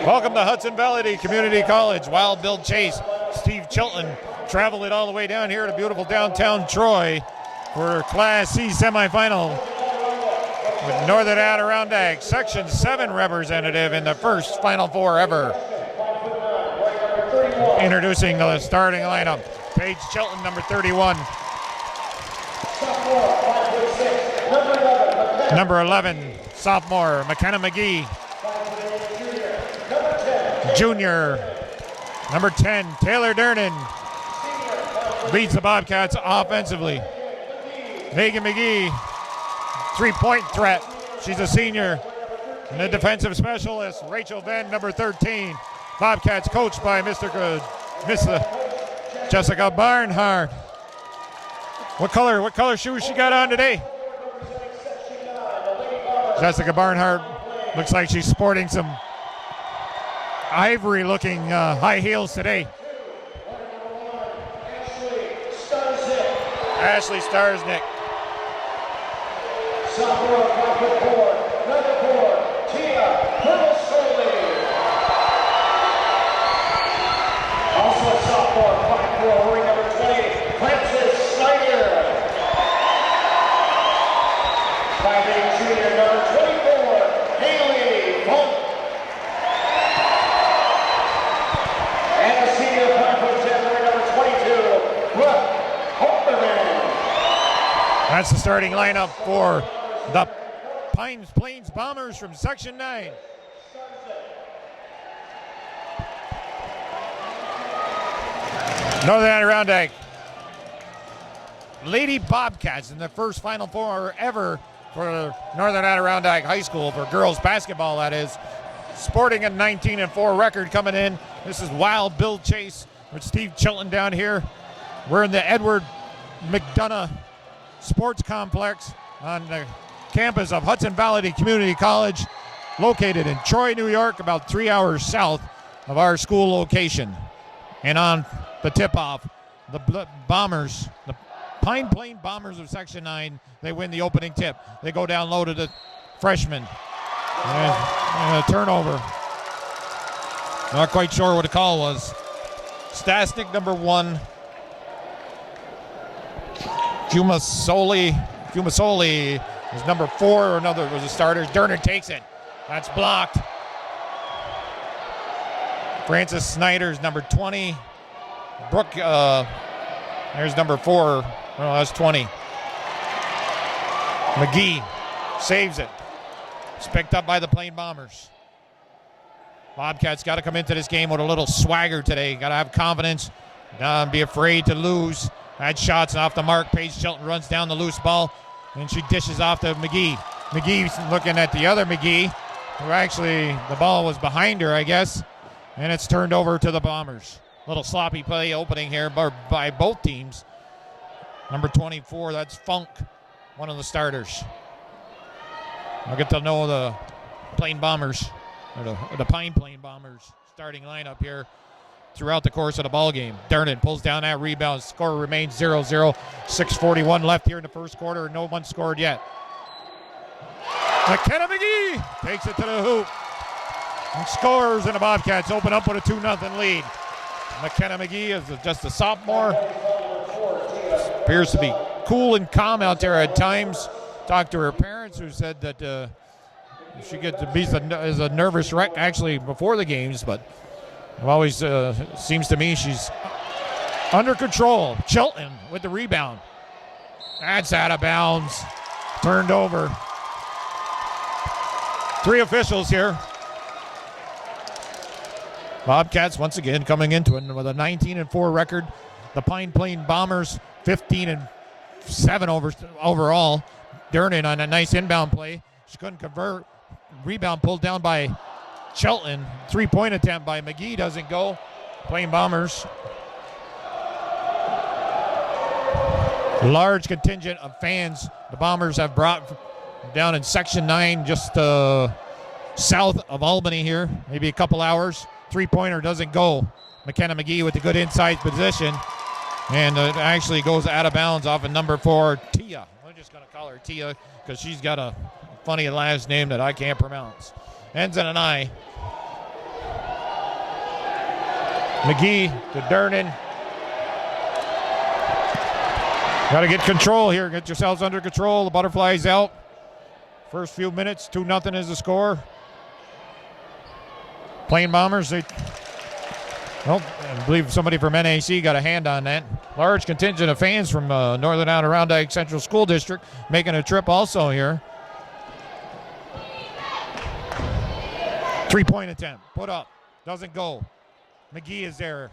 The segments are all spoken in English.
Welcome to Hudson Valley Community College. Wild Bill Chase, Steve Chilton traveled it all the way down here to beautiful downtown Troy for Class C Semi Final with Northern Adirondack, Section 7 representative in the first Final Four ever. Introducing the starting lineup, Paige Chilton, number 31. Number 11, sophomore, McKenna McGee. Junior, number 10, Taylor Durnan, leads the Bobcats offensively. Megan McGee, three-point threat. She's a senior. And the defensive specialist, Rachel Venn, number 13. Bobcats coached by Miss Jessica Barnhart. What color shoes she got on today? Jessica Barnhart looks like she's sporting some ivory-looking high heels today. Ashley Starsnick. Sophomore, number 4, Tia Purple-Soley. Also a sophomore, 5'4", ring number 20, Frances Snyder. 5'8", junior, number 24, Haley Funk. And a senior, 5'10", ring number 22, Brooke Hoperman. That's the starting lineup for the Pines Plains Bombers from Section 9. Northern Adirondack Lady Bobcats in the first Final Four ever for Northern Adirondack High School for girls basketball, that is. Sporting a 19-4 record coming in. This is Wild Bill Chase with Steve Chilton down here. We're in the Edward McDonough Sports Complex on the campus of Hudson Valley Community College, located in Troy, New York, about 3 hours south of our school location. And on the tip-off, the Bombers, the Pine Plain Bombers of Section 9, they win the opening tip. They go down low to the freshman. And a turnover. Not quite sure what the call was. Stasnik, number 1. Fumasoli is number 4, or another was a starter. Durner takes it. That's blocked. Frances Snyder's number 20. Brooke, there's number 4. Oh, that's 20. McGee saves it. It's picked up by the Plain Bombers. Bobcats got to come into this game with a little swagger today. Got to have confidence. Not be afraid to lose. Had shots off the mark. Paige Chilton runs down the loose ball, and she dishes off to McGee. McGee's looking at the other McGee, who actually, the ball was behind her, I guess, and it's turned over to the Bombers. Little sloppy play opening here by both teams. Number 24, that's Funk, one of the starters. I'll get to know the Plain Bombers, or the Pine Plain Bombers starting lineup here throughout the course of the ball game. Durnan pulls down that rebound. Score remains 0-0. 6:41 left here in the first quarter. No one scored yet. McKenna McGee takes it to the hoop and scores, and the Bobcats open up with a 2-0 lead. McKenna McGee is just a sophomore. Appears to be cool and calm out there at times. Talked to her parents, who said that she gets to be as a nervous wreck actually before the games, but it always seems to me she's under control. Chilton with the rebound. That's out of bounds. Turned over. 3 officials here. Bobcats once again coming into it with a 19-4 record. The Pine Plain Bombers 15-7 overall. Durnan on a nice inbound play. She couldn't convert. Rebound pulled down by Chilton. 3-point attempt by McGee doesn't go. Plain Bombers. Large contingent of fans the Bombers have brought down in Section 9, just south of Albany here. Maybe a couple hours. 3-pointer doesn't go. McKenna McGee with the good inside position. And it actually goes out of bounds off of number 4, Tia. I'm just going to call her Tia because she's got a funny last name that I can't pronounce. Ends in an I. McGee to Durnan. Got to get control here. Get yourselves under control. The Butterflies out. First few minutes, 2-0 is the score. Plain Bombers, I believe somebody from NAC got a hand on that. Large contingent of fans from Northern Adirondack Central School District making a trip also here. 3-point attempt, put up, doesn't go. McGee is there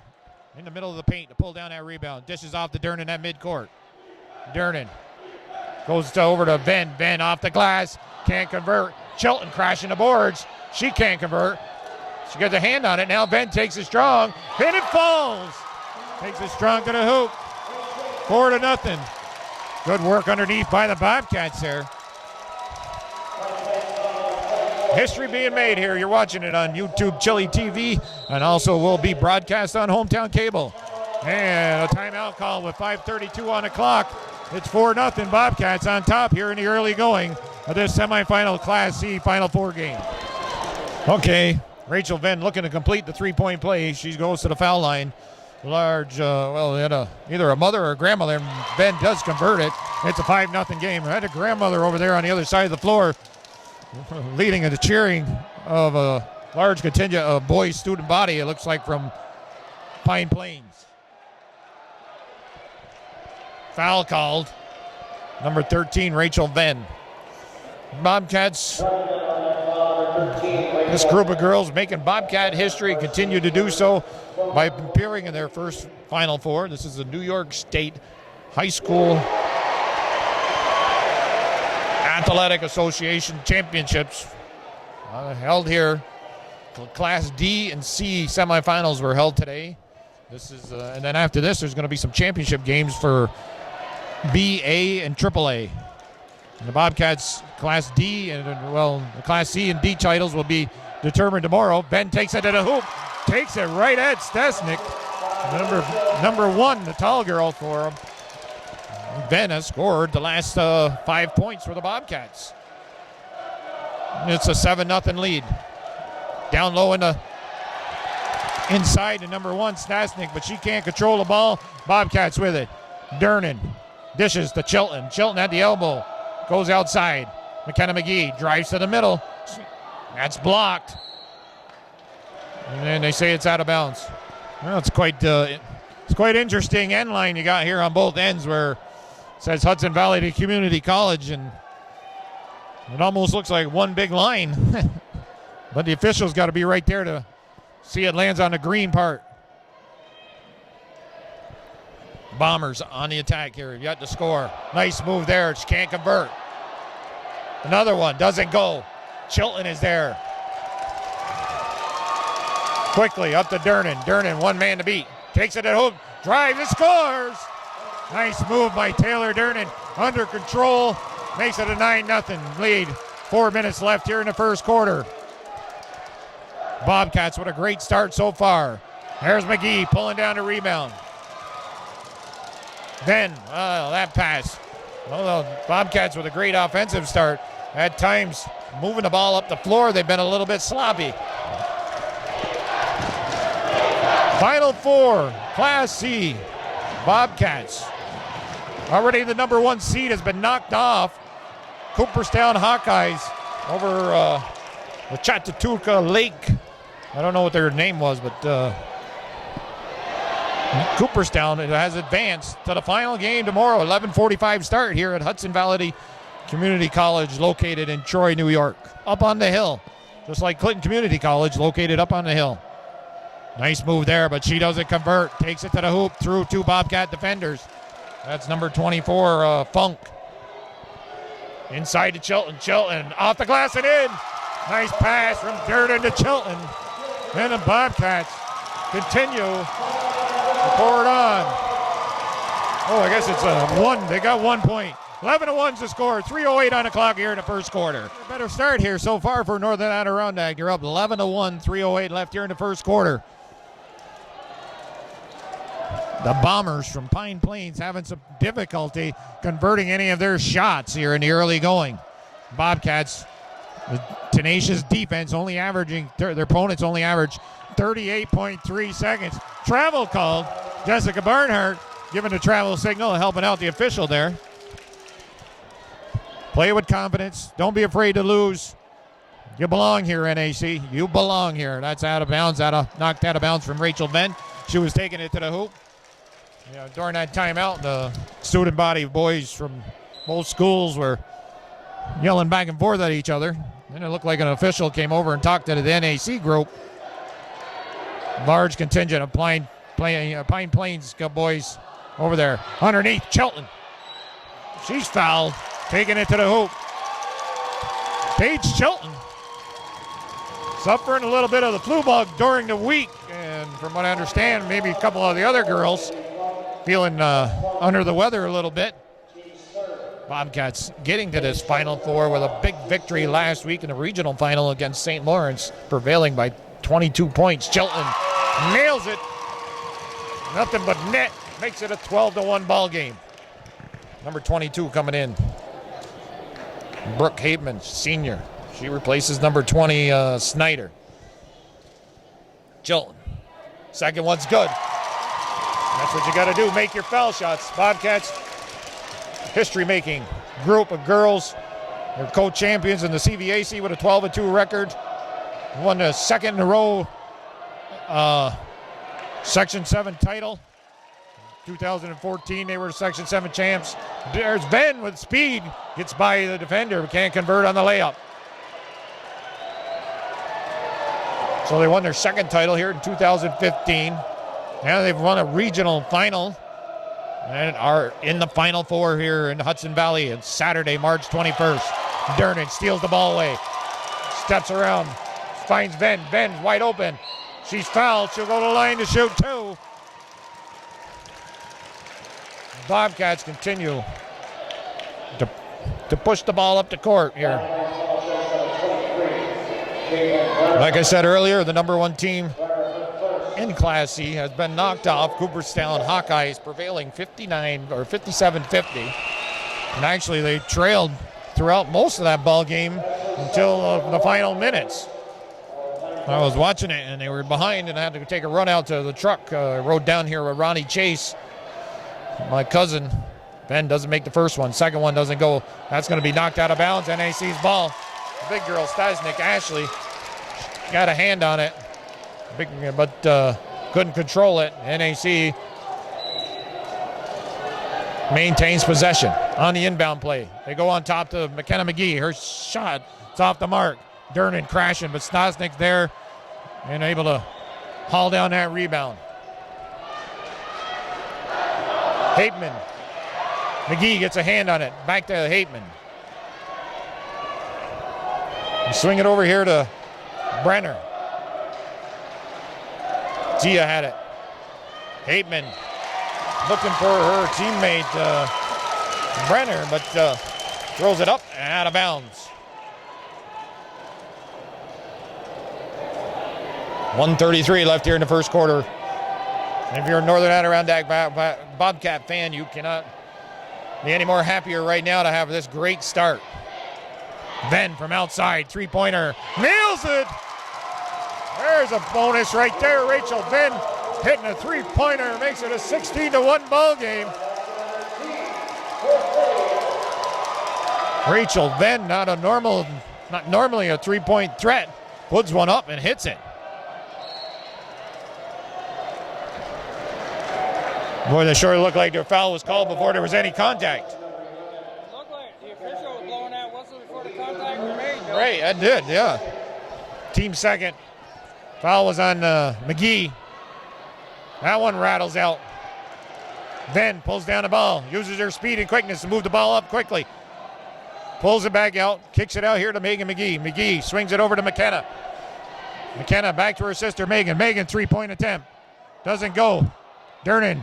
in the middle of the paint to pull down that rebound. Dishes off to Durnan at midcourt. Durnan goes over to Venn. Venn off the glass, can't convert. Chilton crashing the boards. She can't convert. She gets a hand on it. Now Venn takes it strong, and it falls. Takes it strong to the hoop. 4-0. Good work underneath by the Bobcats there. History being made here. You're watching it on YouTube Chili TV, and also will be broadcast on Hometown Cable. And a timeout call with 5:32 on the clock. It's 4-0 Bobcats on top here in the early going of this semifinal Class C Final Four game. Okay, Rachel Venn looking to complete the 3-point play. She goes to the foul line. Large, they had either a mother or a grandmother, and Venn does convert it. It's a 5-0 game. I had a grandmother over there on the other side of the floor leading the cheering of a large contingent of boys student body, it looks like, from Pine Plains. Foul called. Number 13, Rachel Venn. Bobcats, this group of girls making Bobcat history, continue to do so by appearing in their first Final Four. This is the New York State High School Athletic Association Championships held here. Class D and C semifinals were held today. This is, and then after this, there's going to be some championship games for B, A, and AAA. And the Bobcats Class D and the Class C and D titles will be determined tomorrow. Ben takes it to the hoop, takes it right at Stesnick, number one, the tall girl for him. Ben has scored the last 5 points for the Bobcats. It's a 7-0 lead. Down low inside to number one, Stasnik, but she can't control the ball. Bobcats with it. Durnan dishes to Chilton. Chilton at the elbow. Goes outside. McKenna McGee drives to the middle. That's blocked. And then they say it's out of bounds. Well, it's quite interesting end line you got here on both ends where it says Hudson Valley to Community College, and it almost looks like one big line. But the officials got to be right there to see it lands on the green part. Bombers on the attack here. You got to score. Nice move there. She can't convert. Another one. Doesn't go. Chilton is there. Quickly up to Durnan. Durnan, one man to beat. Takes it at hoop. Drives and scores. Nice move by Taylor Durnan. Under control. Makes it a 9-0 lead. 4 minutes left here in the first quarter. Bobcats with a great start so far. There's McGee pulling down the rebound. Then, that pass. Well, Bobcats with a great offensive start. At times, moving the ball up the floor, they've been a little bit sloppy. Final four, Class C, Bobcats. Already the number one seed has been knocked off. Cooperstown Hawkeyes over the Chattahoochee Lake. I don't know what their name was, but Cooperstown has advanced to the final game tomorrow. 11:45 start here at Hudson Valley Community College, located in Troy, New York. Up on the hill, just like Clinton Community College, located up on the hill. Nice move there, but she doesn't convert. Takes it to the hoop through two Bobcat defenders. That's number 24, Funk. Inside to Chilton. Chilton off the glass and in. Nice pass from Durnan to Chilton. And the Bobcats continue to pour it on. Oh, I guess it's a one. They got 1 point. 11-1's the score. 3:08 on the clock here in the first quarter. Better start here so far for Northern Adirondack. You're up 11-1. 3:08 left here in the first quarter. The Bombers from Pine Plains having some difficulty converting any of their shots here in the early going. Bobcats, the tenacious defense, only averaging, their opponents only average 38.3 seconds. Travel called. Jessica Barnhart giving a travel signal, helping out the official there. Play with confidence. Don't be afraid to lose. You belong here, NAC. You belong here. That's out of bounds, knocked out of bounds from Rachel Venn. She was taking it to the hoop. During that timeout, the student body of boys from both schools were yelling back and forth at each other. Then it looked like an official came over and talked to the NAC group. Large contingent of Pine Plains boys over there. Underneath, Chilton. She's fouled, taking it to the hoop. Paige Chilton suffering a little bit of the flu bug during the week, and from what I understand, maybe a couple of the other girls feeling under the weather a little bit. Bobcats getting to this Final Four with a big victory last week in the regional final against St. Lawrence, prevailing by 22 points. Chilton nails it. Nothing but net. Makes it a 12-1 ball game. Number 22 coming in. Brooke Haveman, senior. She replaces number 20, Snyder. Chilton. Second one's good. That's what you got to do. Make your foul shots. Bobcats, history-making group of girls. They're co-champions in the CVAC with a 12-2 record. Won the second in a row Section 7 title. 2014, they were Section 7 champs. There's Ben with speed. Gets by the defender, but can't convert on the layup. So they won their second title here in 2015. Now they've won a regional final and are in the Final Four here in Hudson Valley on Saturday, March 21st. Dernan steals the ball away. Steps around. Finds Ben. Ben's wide open. She's fouled. She'll go to the line to shoot two. Bobcats continue to push the ball up the court here. Like I said earlier, the number one team in Class C has been knocked off. Cooperstown Hawkeyes prevailing 57-50. And actually they trailed throughout most of that ball game until the final minutes. I was watching it and they were behind and I had to take a run out to the truck. I rode down here with Ronnie Chase. My cousin, Ben, doesn't make the first one. Second one doesn't go. That's going to be knocked out of bounds. NAC's ball. The big girl, Stasnik Ashley, got a hand on it, but couldn't control it. NAC maintains possession on the inbound play. They go on top to McKenna McGee. Her shot, it's off the mark. Dernan crashing, but Stasnik's there and able to haul down that rebound. Hateman. McGee gets a hand on it. Back to Hateman. Swing it over here to Brenner. Tia had it. Hateman looking for her teammate Brenner, but throws it up and out of bounds. 1:33 left here in the first quarter. And if you're a Northern Adirondack Bobcat fan, you cannot be any more happier right now to have this great start. Venn from outside, three-pointer, nails it. There's a bonus right there. Rachel Venn hitting a three-pointer, makes it a 16-1 ball game. Rachel Venn, not normally a three-point threat, puts one up and hits it. Boy, that sure looked like their foul was called before there was any contact. It looked like the official was blowing that whistle before the contact was made. Though. Right, that did, yeah. Team second. Foul was on McGee. That one rattles out. Venn pulls down the ball, uses her speed and quickness to move the ball up quickly. Pulls it back out, kicks it out here to Megan McGee. McGee swings it over to McKenna. McKenna back to her sister Megan. Megan, three-point attempt. Doesn't go. Dernan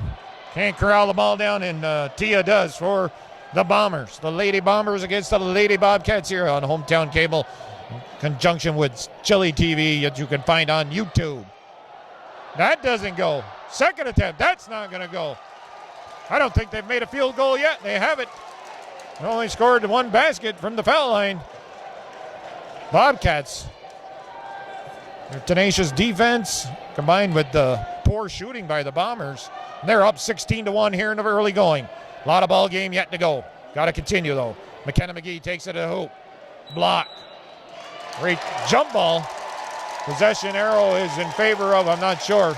can't corral the ball down, and Tia does for the Bombers. The Lady Bombers against the Lady Bobcats here on Hometown Cable in conjunction with Chili TV that you can find on YouTube. That doesn't go. Second attempt, that's not going to go. I don't think they've made a field goal yet. They haven't. They only scored one basket from the foul line. Bobcats Their tenacious defense combined with the poor shooting by the Bombers. They're up 16-1 here in the early going. A lot of ball game yet to go. Got to continue though. McKenna-McGee takes it to the hoop. Block. Great jump ball. Possession arrow is in favor of, I'm not sure,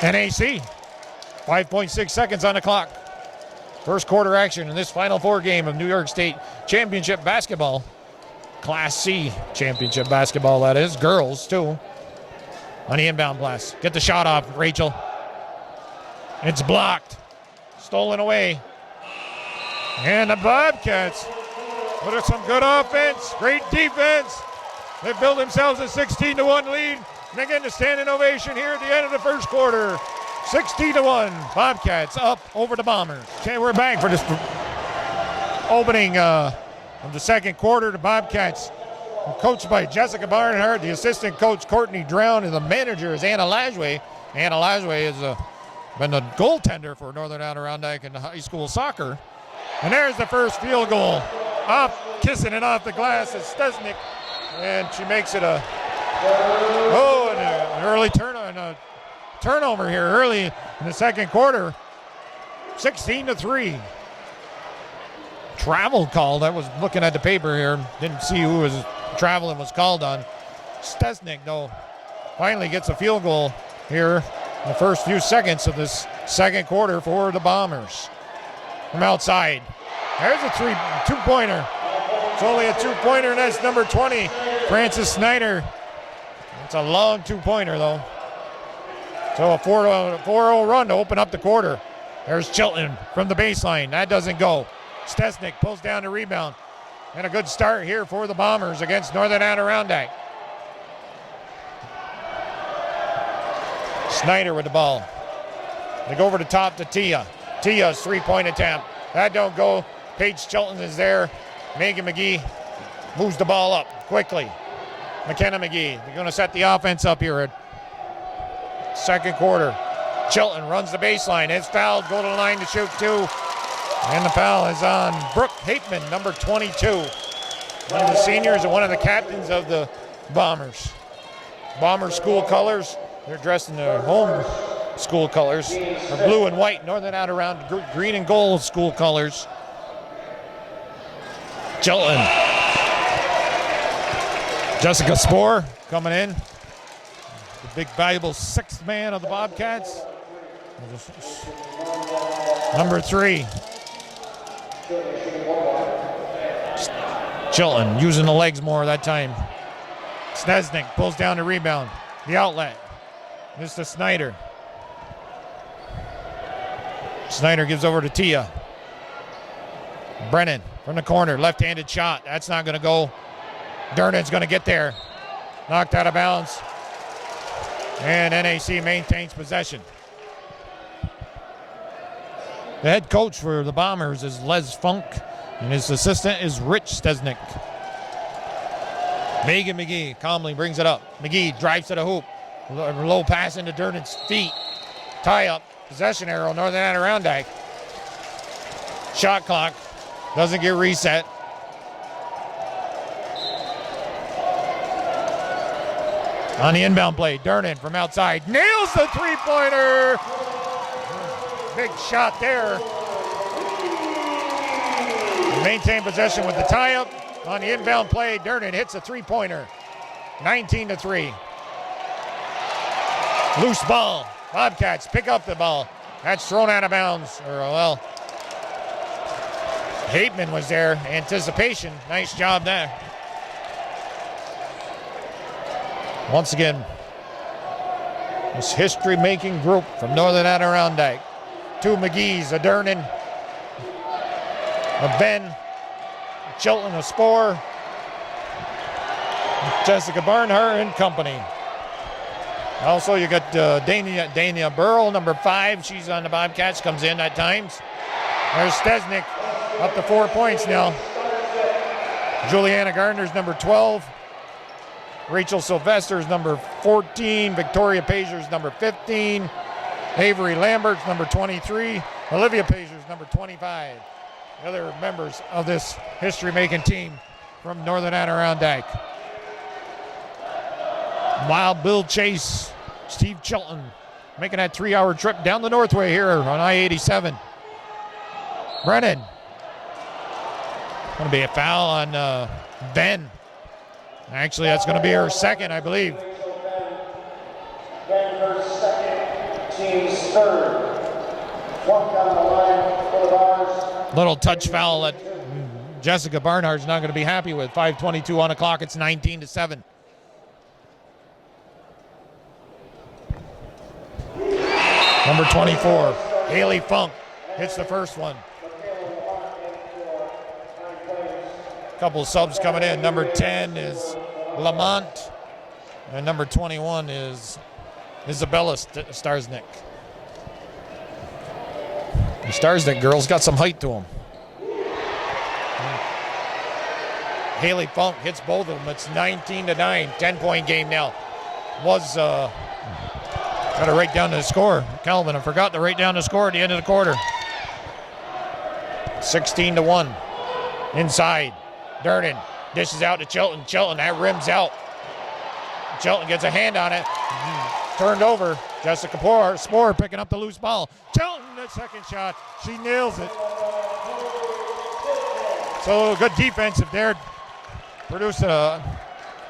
NAC. 5.6 seconds on the clock. First quarter action in this Final Four game of New York State Championship basketball. Class C championship basketball, that is. Girls, too. On the inbound pass. Get the shot off, Rachel. It's blocked. Stolen away. And the Bobcats. What are some good offense, great defense. They build themselves a 16-1 lead. And they get a standing ovation here at the end of the first quarter. 16-1. Bobcats up over the Bombers. Okay, we're back for this opening of the second quarter. The Bobcats are coached by Jessica Barnhart, the assistant coach Courtney Drown, and the manager is Anna Lajwe. Anna Lajwe has been a goaltender for Northern Adirondack in high school soccer. And there's the first field goal. Kissing it off the glass is Stesnick, and she makes it an early turnover here early in the second quarter. 16-3. Travel called. I was looking at the paper here, didn't see who was traveling was called on. Stesnick, though, finally gets a field goal here in the first few seconds of this second quarter for the Bombers. From outside. There's a two-pointer. It's only a two-pointer, and that's number 20, Frances Snyder. It's a long two-pointer, though. So a 4-0 run to open up the quarter. There's Chilton from the baseline. That doesn't go. Stesnick pulls down the rebound. And a good start here for the Bombers against Northern Adirondack. Snyder with the ball. They go over the top to Tia. Tia's three-point attempt. That don't go. Paige Chilton is there. Megan McGee moves the ball up quickly. McKenna-McGee. They're going to set the offense up here at second quarter. Chilton runs the baseline. It's fouled. Go to the line to shoot two. And the foul is on Brooke Hateman, number 22. One of the seniors and one of the captains of the Bombers. Bombers school colors. They're dressed in their home school colors. They're blue and white. Northern Adirondack green and gold school colors. Chilton. Jessica Spoor coming in. The big valuable sixth man of the Bobcats. Number 3. Chilton using the legs more that time. Stesnick pulls down the rebound. The outlet. This to Snyder. Snyder gives over to Tia. Brennan from the corner. Left-handed shot. That's not going to go. Durnan's going to get there. Knocked out of bounds. And NAC maintains possession. The head coach for the Bombers is Les Funk, and his assistant is Rich Stesnick. Megan McGee calmly brings it up. McGee drives to the hoop. Low pass into Durnan's feet. Tie up. Possession arrow, Northern Adirondack. Shot clock. Doesn't get reset. On the inbound play, Durnan from outside nails the three-pointer. Big shot there. Maintain possession with the tie-up. On the inbound play, Durnan hits a three-pointer. 19-3. Loose ball. Bobcats pick up the ball. That's thrown out of bounds. Hateman was there. Anticipation. Nice job there. Once again, this history-making group from Northern Adirondack. 2 McGees, a Durnan, a Ben, a Chilton, a Spoor, Jessica Barnhart and company. Also, you got Dania Burrell, number 5. She's on the Bobcats, comes in at times. There's Stesnick, up to 4 points now. Juliana Gardner's number 12. Rachel Sylvester's number 14. Victoria Pazer's number 15. Avery Lambert's number 23. Olivia Pazer's number 25. The other members of this history-making team from Northern Adirondack. Wild Bill Chase, Steve Chilton, making that 3-hour trip down the Northway here on I-87. Brennan. Going to be a foul on Ben. Actually, that's going to be her second, I believe. Ben, her second, team's third. Flunk on the line for the Bombers. Little touch foul that Jessica Barnard's not going to be happy with. 5:22 on the clock. It's 19-7. Number 24, Haley Funk, hits the first one. Couple subs coming in. Number 10 is Lamont, and number 21 is Isabella Starznik. The Starznik girls got some height to them. Haley Funk hits both of them. It's 19-9, 10-point game now. Got to write down the score. Calvin, I forgot to write down the score at the end of the quarter. 16-1. Inside. Durden dishes out to Chilton. Chilton, that rims out. Chilton gets a hand on it. Turned over. Jessica Spoor picking up the loose ball. Chilton, the second shot. She nails it. So good defensive there. Produced an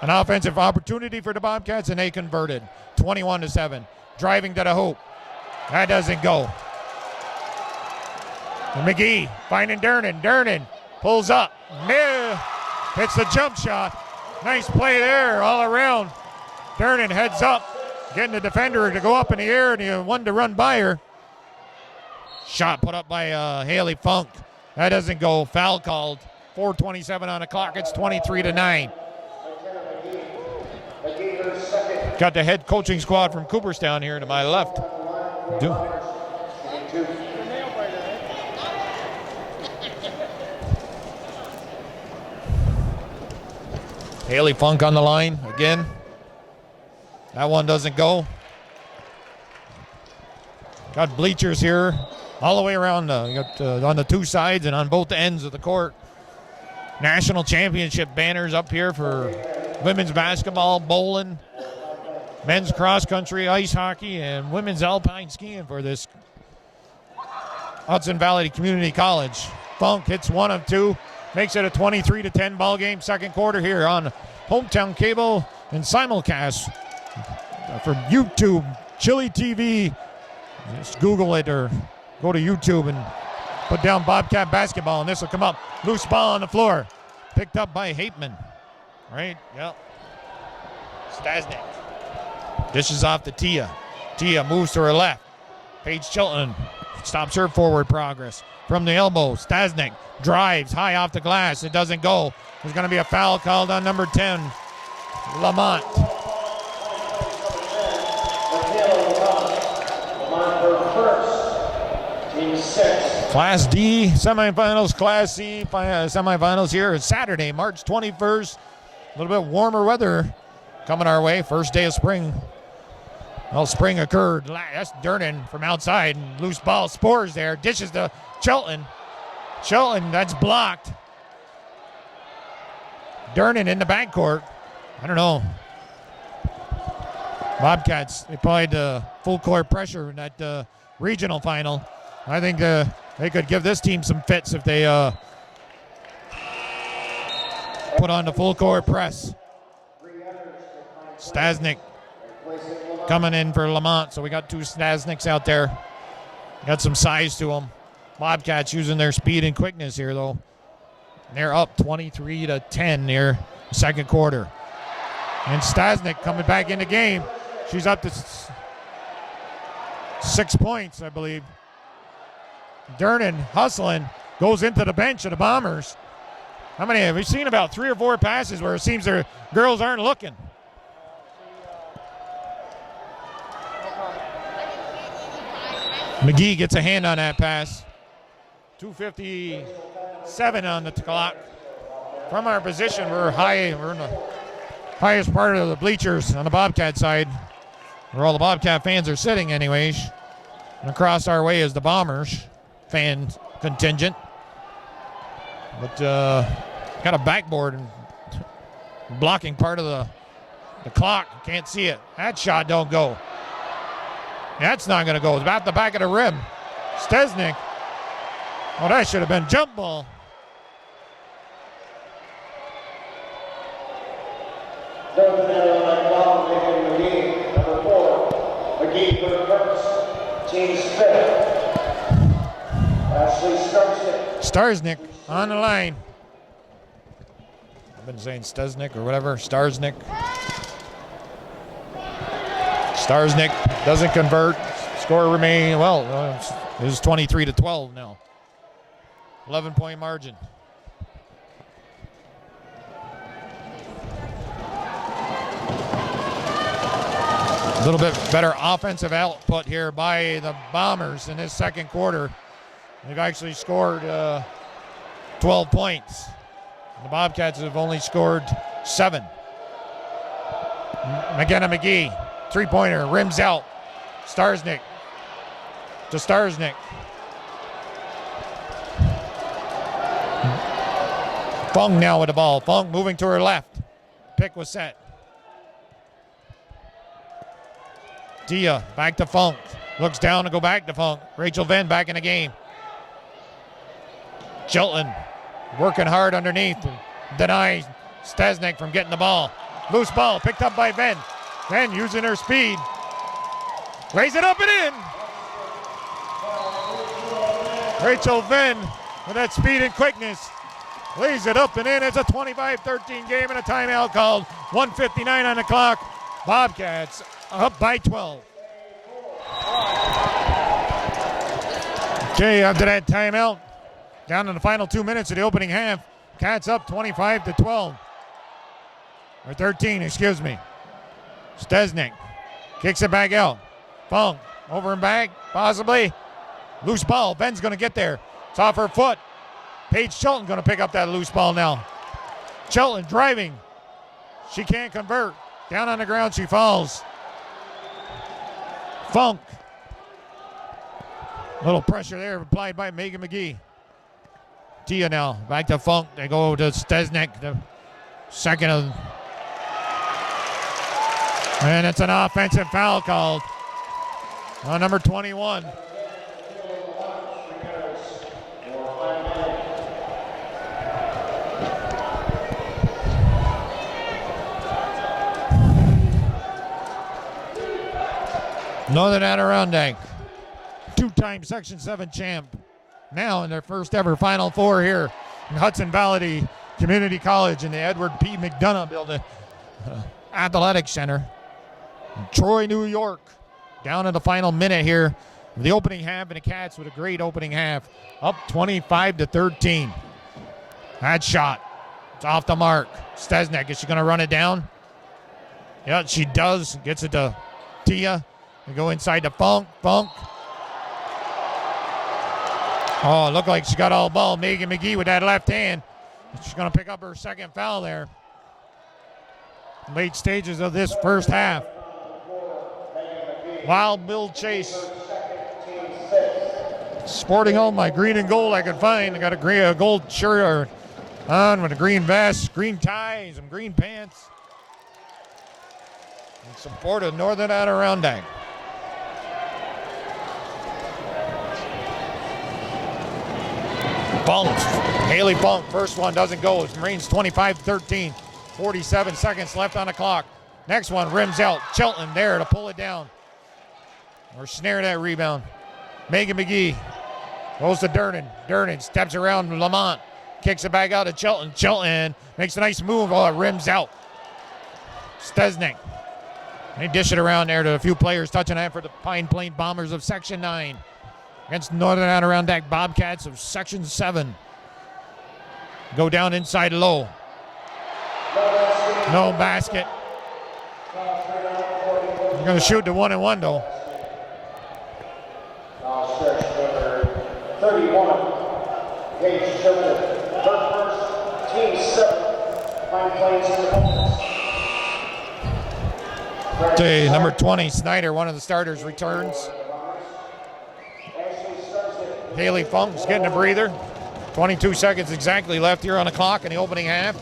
offensive opportunity for the Bobcats, and they converted. 21-7. Driving to the hoop. That doesn't go. And McGee finding Durden. Durden pulls up. Hits the jump shot. Nice play there all around. Durden heads up, getting the defender to go up in the air, and he wanted to run by her. Shot put up by Haley Funk. That doesn't go. Foul called. 4:27 on the clock. It's 23-9. Got the head coaching squad from Cooperstown here to my left. Haley Funk on the line again. That one doesn't go. Got bleachers here all the way around. You got on the two sides and on both ends of the court. National championship banners up here for women's basketball, bowling, men's cross country, ice hockey, and women's alpine skiing for this Hudson Valley Community College. Funk hits one of two, makes it a 23-10 ball game. Second quarter here on Hometown Cable and simulcast from YouTube, Chili TV. Just Google it or go to YouTube and put down Bobcat basketball, and this will come up. Loose ball on the floor, picked up by Hateman. Right? Yep. Stasnik dishes off to Tia. Tia moves to her left. Paige Chilton stops her forward progress. From the elbow, Stasnik drives high off the glass. It doesn't go. There's going to be a foul called on number 10, Lamont. Class D semifinals, Class C semifinals here. It's Saturday, March 21st. A little bit warmer weather coming our way. First day of spring. Well, spring occurred. That's Durden from outside. And loose ball. Spores there. Dishes to Chilton. Chilton, that's blocked. Durden in the backcourt. I don't know. Bobcats, they applied full court pressure in that regional final. I think they could give this team some fits if they put on the full court press. Stasnik coming in for Lamont. So we got two Stasniks out there. Got some size to them. Bobcats using their speed and quickness here, though. They're up 23-10 near the second quarter. And Stasnik coming back in the game. She's up to 6 points, I believe. Durden hustling, goes into the bench of the Bombers. How many have we seen? About 3 or 4 passes where it seems their girls aren't looking. McGee gets a hand on that pass. 2:57 on the clock. From our position, we're in the highest part of the bleachers on the Bobcat side, where all the Bobcat fans are sitting anyways. And across our way is the Bombers fan contingent. But got a backboard and blocking part of the The clock, can't see it. That shot don't go. That's not going to go. It's about the back of the rim. Stesnik. Oh, that should have been jump ball. McGee, number 4. McGee for the Perks. Team's 5th. Ashley Starsnick. Starsnick on the line. I've been saying Stesnik or whatever. Starsnick. Starsnick doesn't convert. Score remain, well, it was 23-12 now. 11-point margin. A little bit better offensive output here by the Bombers in this second quarter. They've actually scored 12 points. The Bobcats have only scored 7. McGee, three-pointer, rims out. Starsnick to Starsnick. Fung now with the ball. Fung moving to her left. Pick was set. Dia back to Funk. Looks down to go back to Funk. Rachel Venn back in the game. Chilton working hard underneath. Denies Stesnik from getting the ball. Loose ball picked up by Venn. Venn using her speed. Lays it up and in. Rachel Venn with that speed and quickness. Lays it up and in. It's a 25-13 game and a timeout called. 1:59 on the clock. Bobcats up by 12. Okay, after that timeout, down in the final 2 minutes of the opening half, Cats up 25-12. Or 13, excuse me. Stesnik kicks it back out. Fung over and back, possibly. Loose ball. Ben's going to get there. It's off her foot. Paige Chilton going to pick up that loose ball now. Chilton driving. She can't convert. Down on the ground, she falls. Funk. Little pressure there applied by Megan McGee. Tia now back to Funk. They go to Stesnik, the second of. And it's an offensive foul called on number 21. Northern Adirondack, two-time Section 7 champ, now in their first ever Final Four here in Hudson Valley Community College in the Edward P. McDonough Building Athletic Center. Troy, New York, down in the final minute here. The opening half, and the Cats with a great opening half, up 25-13. That shot, it's off the mark. Stesnik, is she going to run it down? Yeah, she does. Gets it to Tia. They go inside to Funk. Oh, it looked like she got all ball. Megan McGee with that left hand. She's going to pick up her second foul there. Late stages of this first half. Wild Bill Chase. Sporting all my green and gold I could find. I got a gold shirt on with a green vest, green tie, some green pants. In support of Northern Adirondack. Funk, Haley Funk, first one doesn't go. It remains 25-13. 47 seconds left on the clock. Next one rims out. Chilton there to pull it down. Or snare that rebound. Megan McGee goes to Durnan. Durnan steps around Lamont. Kicks it back out to Chilton. Chilton makes a nice move. Oh, it rims out. Stesnik. They dish it around there to a few players touching that for the Pine Plain Bombers of Section 9. Against Northern Adirondack Bobcats of Section 7. Go down inside low. No basket. They're going to shoot the 1-and-1 though. Stretch number 31. Paige Chilton. First, team 7. Pine Plains Okay, number 20, Snyder, one of the starters, returns. Haley Funk's getting a breather. 22 seconds exactly left here on the clock in the opening half.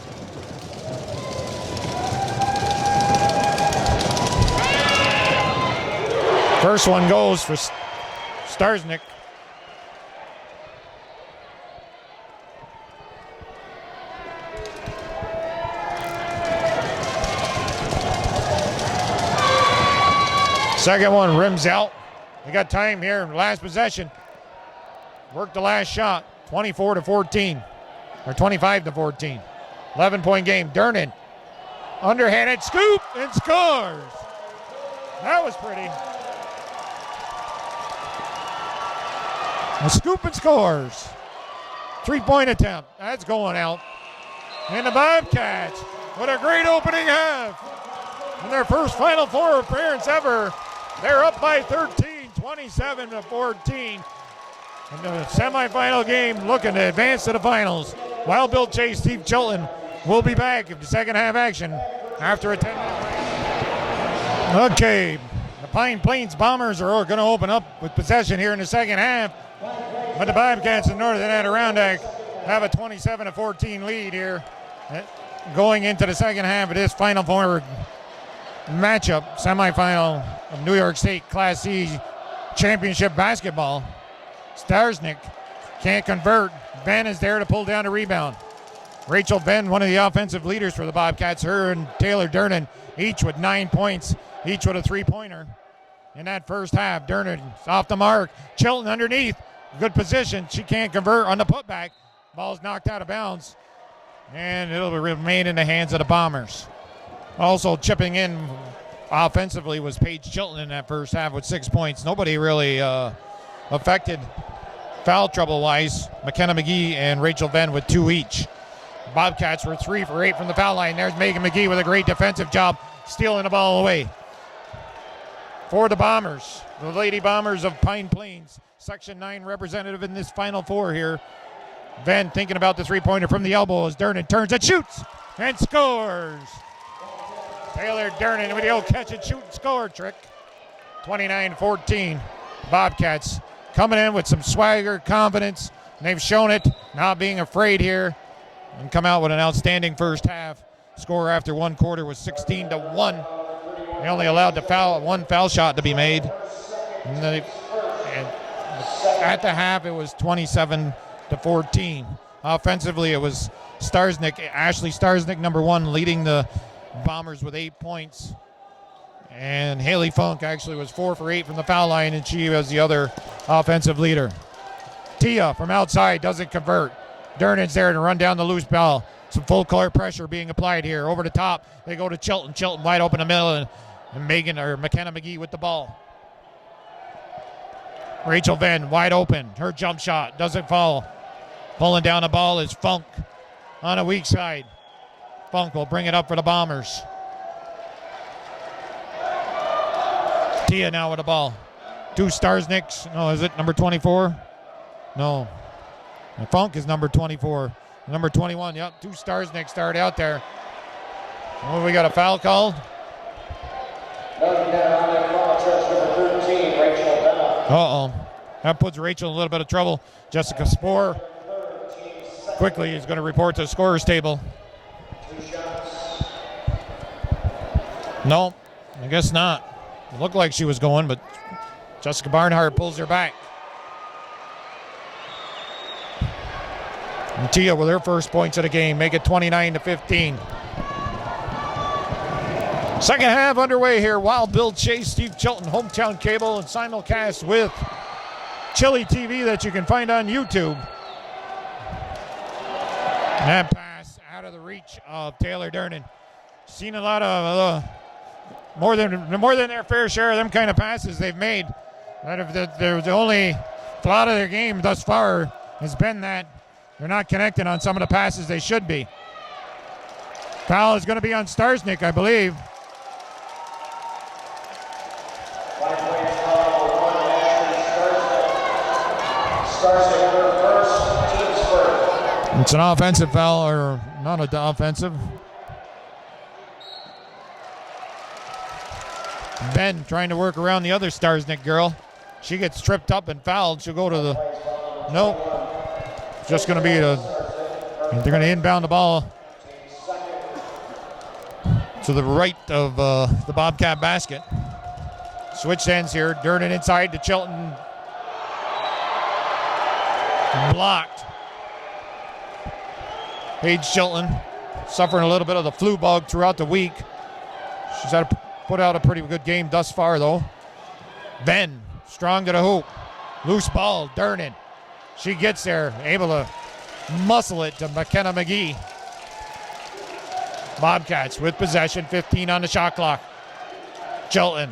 First one goes for Starznik. Second one rims out. We got time here. Last possession. Worked the last shot. 24-14. Or 25-14. 11-point game. Durnan. Underhanded scoop and scores. That was pretty. A scoop and scores. 3-point attempt. That's going out. And the Bobcats with a great opening half. In their first Final Four appearance ever. They're up by 13, 27-14. In the semifinal game, looking to advance to the finals. Wild Bill Chase, Steve Chilton will be back in the second half action after a 10-minute break. Okay, the Pine Plains Bombers are going to open up with possession here in the second half. But the Bobcats in Northern Adirondack have a 27-14 lead here going into the second half of this Final Four matchup, semifinal of New York State Class C Championship basketball. Starznik can't convert. Ben is there to pull down a rebound. Rachel Ben, one of the offensive leaders for the Bobcats, her and Taylor Durnan, each with 9 points, each with a three-pointer. In that first half, Durnan off the mark. Chilton underneath, good position. She can't convert on the putback. Ball's knocked out of bounds, and it'll remain in the hands of the Bombers. Also chipping in offensively was Paige Chilton in that first half with 6 points. Nobody really affected foul trouble-wise. McKenna McGee and Rachel Venn with 2 each. Bobcats were 3 for 8 from the foul line. There's Megan McGee with a great defensive job, stealing the ball away. For the Bombers, the Lady Bombers of Pine Plains, Section 9 representative in this Final Four here. Venn thinking about the three-pointer from the elbow as Durnan turns and shoots and scores. Taylor Durnan with the old catch and shoot and score trick. 29-14. Bobcats coming in with some swagger, confidence. And they've shown it, not being afraid here, and come out with an outstanding first half. Score after one quarter was 16-1. They only allowed one foul shot to be made. And at the half, it was 27-14. Offensively, it was Ashley Starznik, number 1, leading the Bombers with 8 points. And Haley Funk actually was 4 for 8 from the foul line, and she was the other offensive leader. Tia from outside doesn't convert. Durnan's there to run down the loose ball. Some full court pressure being applied here. Over the top, they go to Chilton. Chilton wide open in the middle, and McKenna McGee with the ball. Rachel Venn wide open. Her jump shot doesn't fall. Pulling down the ball is Funk on a weak side. Funk will bring it up for the Bombers. Tia now with the ball. 2 Starzniks. No, is it number 24? No. Funk is number 24. Number 21, yep. 2 Starzniks start out there. Oh, we got a foul called. Uh-oh. That puts Rachel in a little bit of trouble. Jessica Spoor quickly is going to report to the scorer's table. No, I guess not. It looked like she was going, but Jessica Barnhart pulls her back. And Tia with her first points of the game, make it 29-15. Second half underway here. Wild Bill Chase, Steve Chilton, Hometown Cable, and simulcast with Chili TV that you can find on YouTube. And that pass out of the reach of Taylor Durnan. Seen a lot of more than their fair share of them kind of passes they've made. The only flaw of their game thus far has been that they're not connecting on some of the passes they should be. Foul is going to be on Starznik, I believe. It's an offensive foul, or not an offensive. Ben trying to work around the other Starznik girl. She gets tripped up and fouled. She'll go to the... Nope. Just going to be they're going to inbound the ball to the right of the Bobcat basket. Switch ends here. Durden inside to Chilton. Blocked. Paige Chilton suffering a little bit of the flu bug throughout the week. She's had to put out a pretty good game thus far, though. Ben, strong to the hoop. Loose ball, Durden. She gets there, able to muscle it to McKenna McGee. Bobcats with possession, 15 on the shot clock. Chilton.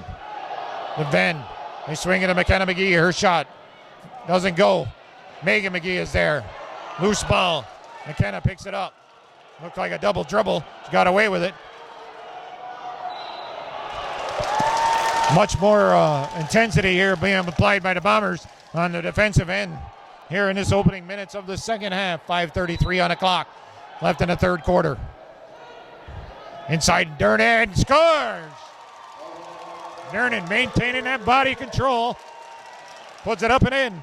The Ben. They swing it to McKenna McGee. Her shot doesn't go. Megan McGee is there. Loose ball. McKenna picks it up. Looked like a double dribble. She got away with it. Much more intensity here being applied by the Bombers on the defensive end here in this opening minutes of the second half. 5:33 on the clock. Left in the third quarter. Inside Durden scores. Durden maintaining that body control. Puts it up and in.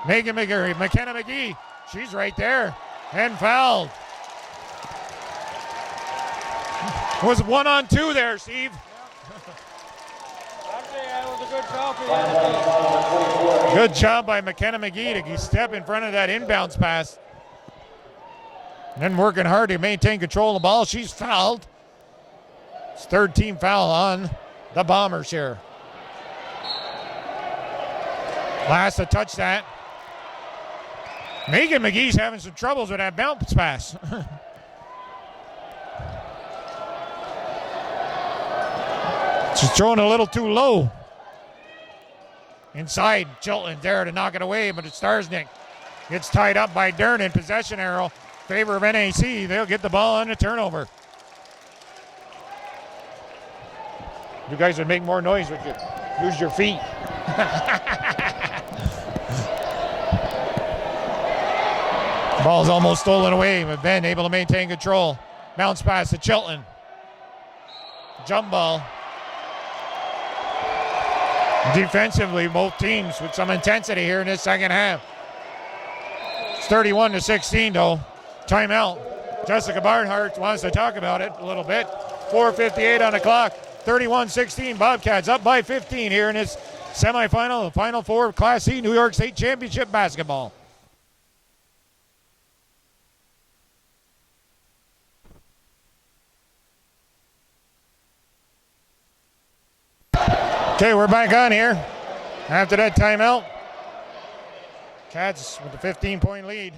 Megan McGee, McKenna McGee, she's right there and fouled. It was 1-on-2 there, Steve. Actually, that was a good job for you. Good job by McKenna McGee to step in front of that inbounds pass. And then working hard to maintain control of the ball. She's fouled. It's third team foul on the Bombers here. Last to touch that. Megan McGee's having some troubles with that bounce pass. She's throwing a little too low. Inside, Chilton there to knock it away, but it's Starsnick. Gets tied up by Durden. Possession arrow. Favor of NAC. They'll get the ball on the turnover. You guys would make more noise with use your feet. Ball's almost stolen away, but Ben able to maintain control. Bounce pass to Chilton. Jump ball. Defensively, both teams with some intensity here in this second half. It's 31-16 though. Timeout. Jessica Barnhart wants to talk about it a little bit. 4:58 on the clock. 31-16. Bobcats up by 15 here in this semifinal, the Final Four of Class C New York State Championship basketball. Okay, we're back on here after that timeout. Cats with a 15-point lead.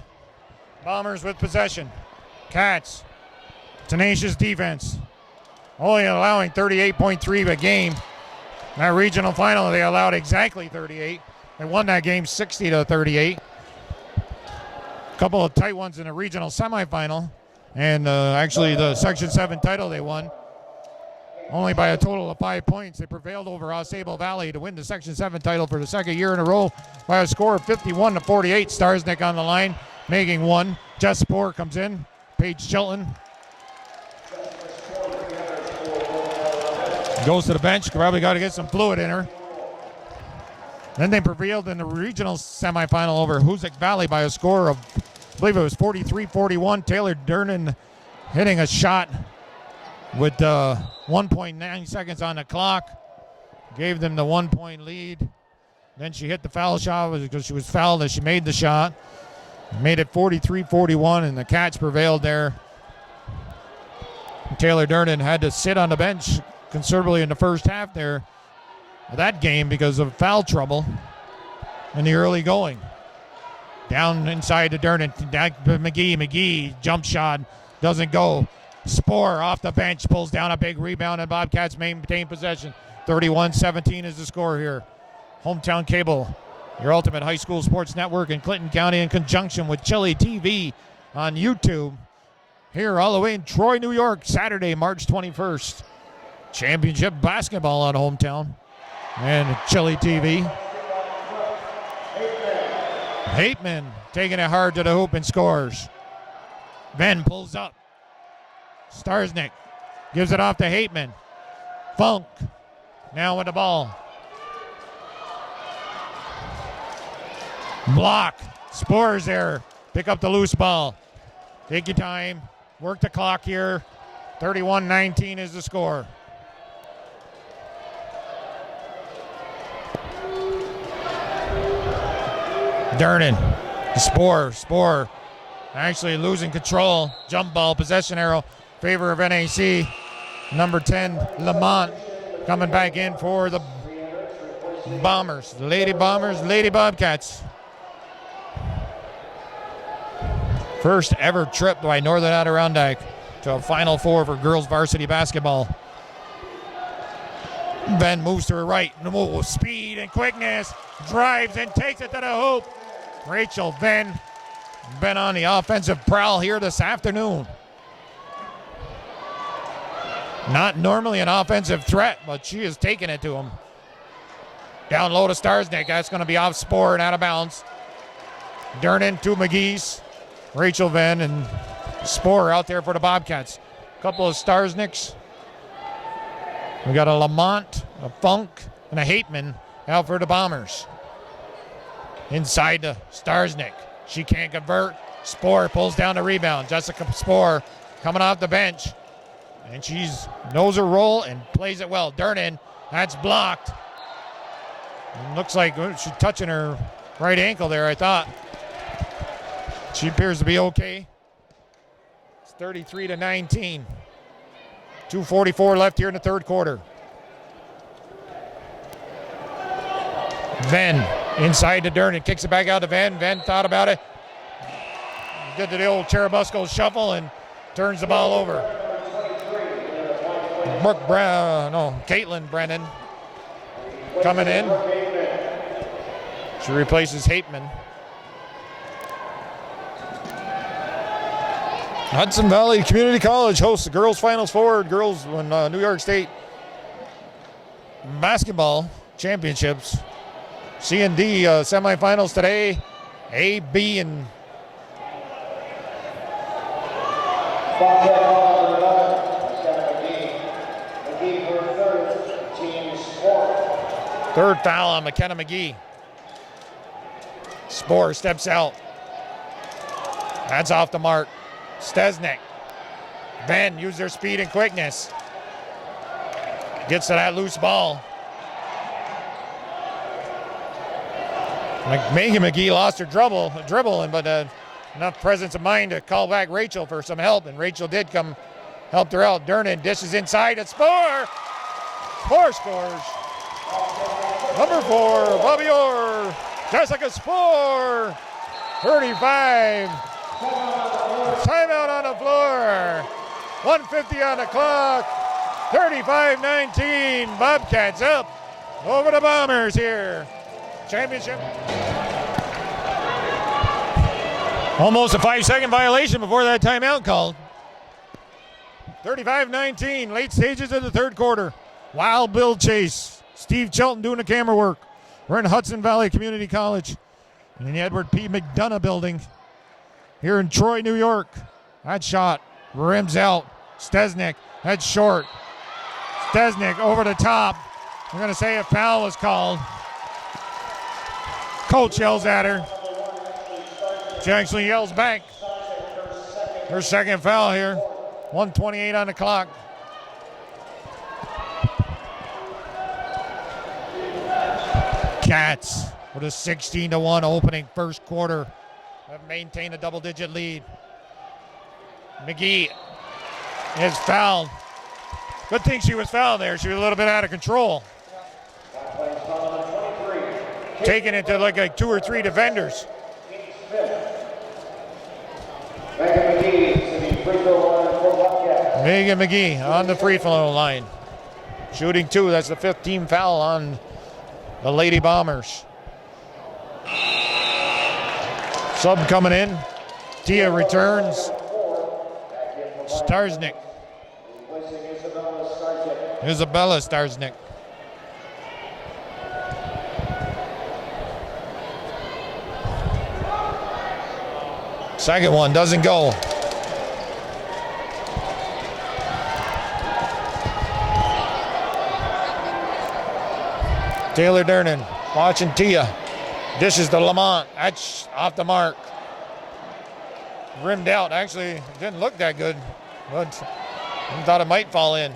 Bombers with possession. Cats, tenacious defense. Only allowing 38.3 a game. In that regional final, they allowed exactly 38. They won that game 60-38. A couple of tight ones in the regional semifinal. And actually the Section 7 title they won. Only by a total of 5 points. They prevailed over Ausable Valley to win the Section 7 title for the second year in a row by a score of 51-48. Starsnick on the line, making one. Jess Spoor comes in. Paige Chilton goes to the bench. Probably got to get some fluid in her. Then they prevailed in the regional semifinal over Hoosick Valley by a score of, I believe it was 43-41. Taylor Durden hitting a shot with 1.9 seconds on the clock. Gave them the 1 point lead. Then she hit the foul shot because she was fouled as she made the shot. Made it 43-41, and the Cats prevailed there. Taylor Durden had to sit on the bench considerably in the first half there of that game because of foul trouble in the early going. Down inside to Durden. McGee jump shot doesn't go. Spoor off the bench pulls down a big rebound, and Bobcats maintain possession. 31-17 is the score here. Hometown Cable, your ultimate high school sports network in Clinton County, in conjunction with Chili TV on YouTube. Here all the way in Troy, New York, Saturday, March 21st. Championship basketball on Hometown and Chili TV. Hateman taking it hard to the hoop and scores. Ben pulls up. Starsnick gives it off to Hateman. Funk now with the ball. Block. Spoor's there. Pick up the loose ball. Take your time. Work the clock here. 31-19 is the score. Durnan. Spore actually losing control. Jump ball, possession arrow, favor of NAC. Number 10, Lamont, coming back in for the Bombers. The Lady Bombers, Lady Bobcats. First ever trip by Northern Adirondack to a Final Four for girls varsity basketball. Venn moves to her right. Speed and quickness. Drives and takes it to the hoop. Rachel Venn been on the offensive prowl here this afternoon. Not normally an offensive threat, but she is taking it to him. Down low to Starsnick. That's going to be off Spore and out of bounds. Durnan to McGee's. Rachel Venn and Spore out there for the Bobcats. A couple of Starsnicks. We got a Lamont, a Funk, and a Hateman out for the Bombers. Inside to Starsnick. She can't convert. Spore pulls down the rebound. Jessica Spore coming off the bench. And she knows her role and plays it well. Durnan, that's blocked. And looks like she's touching her right ankle there, I thought. She appears to be okay. It's 33-19. 2:44 left here in the third quarter. Venn inside to Durnan. Kicks it back out to Venn. Venn thought about it. Did the old Cherubusco shuffle and turns the ball over. Caitlin Brennan coming in. She replaces Hateman. Hudson Valley Community College hosts the girls' Finals Four. Girls win New York State basketball championships. C&D semifinals today. A, B, and third foul on McKenna McGee. Spore steps out. That's off the mark. Stesnick. Venn use their speed and quickness. Gets to that loose ball. Megan McGee lost her dribbling, but enough presence of mind to call back Rachel for some help, and Rachel did come, helped her out. Durnan dishes inside at Spore. Spore scores. Number 4, Bobby Orr. Jessica Spore. 35. Timeout on the floor. 1:50 on the clock. 35-19. Bobcats up over the Bombers here. Championship. Almost a 5-second violation before that timeout called. 35-19. Late stages of the third quarter. Wild Bill Chase. Steve Chelton doing the camera work. We're in Hudson Valley Community College in the Edward P. McDonough building here in Troy, New York. That shot rims out. Stesnick, that's short. Stesnick over the top. We're going to say a foul was called. Coach yells at her. She actually yells back. Her second foul here. 1:28 on the clock. Cats with a 16-1 opening first quarter have maintained a double-digit lead. McGee is fouled. Good thing she was fouled there. She was a little bit out of control. Taking it to like 2 or 3 defenders. Megan McGee on the free throw line. Shooting 2. That's the 5th team foul on the Lady Bombers. Sub coming in. Tia returns. Starsnick. Isabella Starsnick. Second one doesn't go. Taylor Durnan watching Tia. Dishes to Lamont. That's off the mark. Rimmed out. Actually, it didn't look that good, but I thought it might fall in.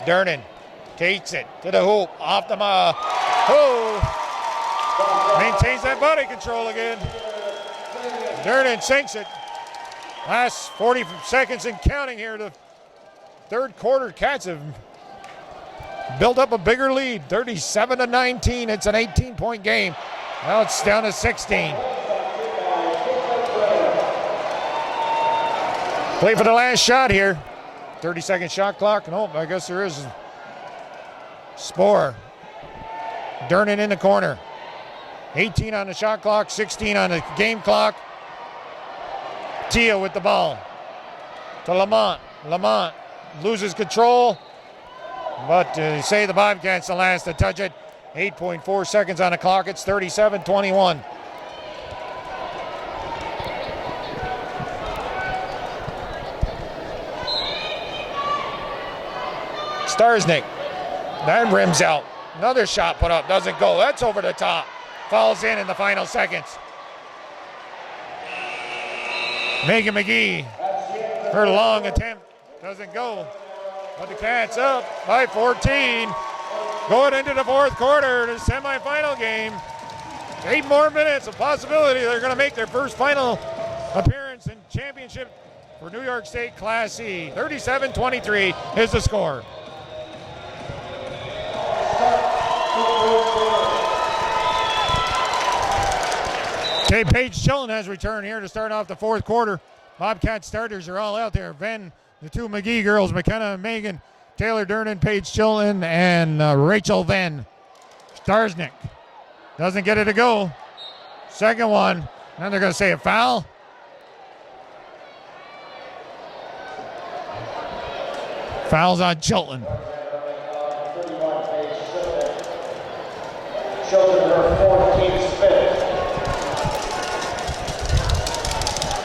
Durnan takes it to the hoop. Off the mark. Oh! Maintains that body control again. Durnan sinks it. Last 40 seconds and counting here. The third quarter, Cats have built up a bigger lead, 37-19. It's an 18-point game. Now it's down to 16. Play for the last shot here. 30-second shot clock. Nope, I guess there is. Spoor. Durnan in the corner. 18 on the shot clock, 16 on the game clock. Tia with the ball to Lamont. Lamont loses control, but say the Bobcats the last to touch it. 8.4 seconds on the clock. It's 37-21. Starsnick. That rims out. Another shot put up. Doesn't go. That's over the top. Falls in the final seconds. Megan McGee. Her long attempt doesn't go. But the Cats up by 14. Going into the fourth quarter, the semifinal game. 8 more minutes, a possibility they're going to make their first final appearance in championship for New York State Class C. 37-23 is the score. Okay, Paige Chilton has returned here to start off the fourth quarter. Bobcat starters are all out there. Ben, the two McGee girls, McKenna and Megan, Taylor Durnan, Paige Chilton, and Rachel Venn. Starsnick doesn't get it to go. Second one. Then they're going to say a foul. Foul's on Chilton. Chilton, number 4, team's fifth.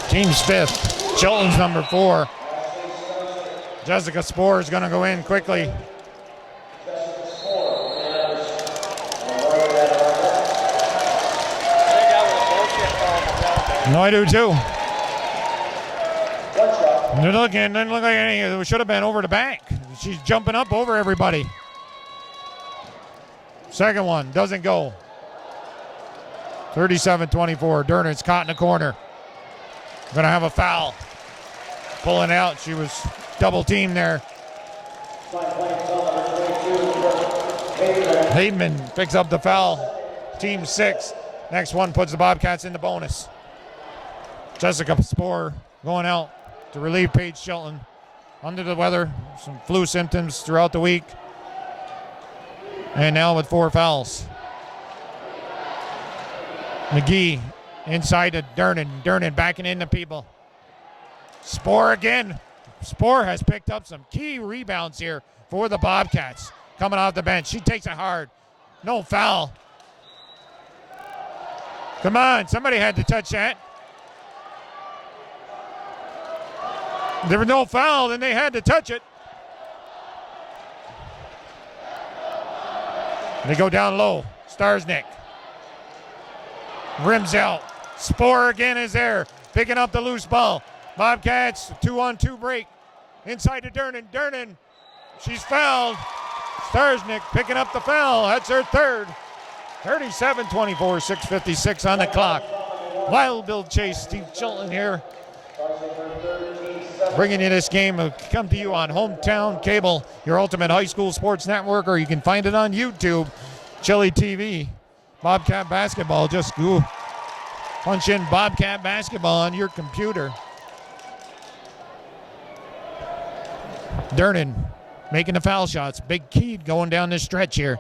Team's fifth. Chilton's number 4. Jessica Spoor is going to go in quickly. No, I do too. It didn't look like any. It should have been over the back. She's jumping up over everybody. Second one doesn't go. 37-24. Durnan's caught in the corner. Gonna have a foul. Pulling out. She was double teamed there. Haidman picks up the foul. Team 6. Next one puts the Bobcats in the bonus. Jessica Spoor going out to relieve Paige Chilton. Under the weather, some flu symptoms throughout the week. And now with 4 fouls. McGee inside to Durnan. Durnan backing into people. Spoor again. Spoor has picked up some key rebounds here for the Bobcats. Coming off the bench. She takes it hard. No foul. Come on, somebody had to touch that. There was no foul, and they had to touch it. They go down low. Starsnick. Rims out. Spoor again is there. Picking up the loose ball. Bobcats, 2-on-2 break. Inside to Durnan. Durnan, she's fouled. Starsnick picking up the foul. That's her third. 37-24, 6:56 on the clock. Wild Bill Chase, Steve Chilton here. Bringing you this game. Come to you on Hometown Cable, your ultimate high school sports network, or you can find it on YouTube. Chili TV. Bobcat basketball. Just go punch in Bobcat basketball on your computer. Durnan making the foul shots. Big key going down this stretch here.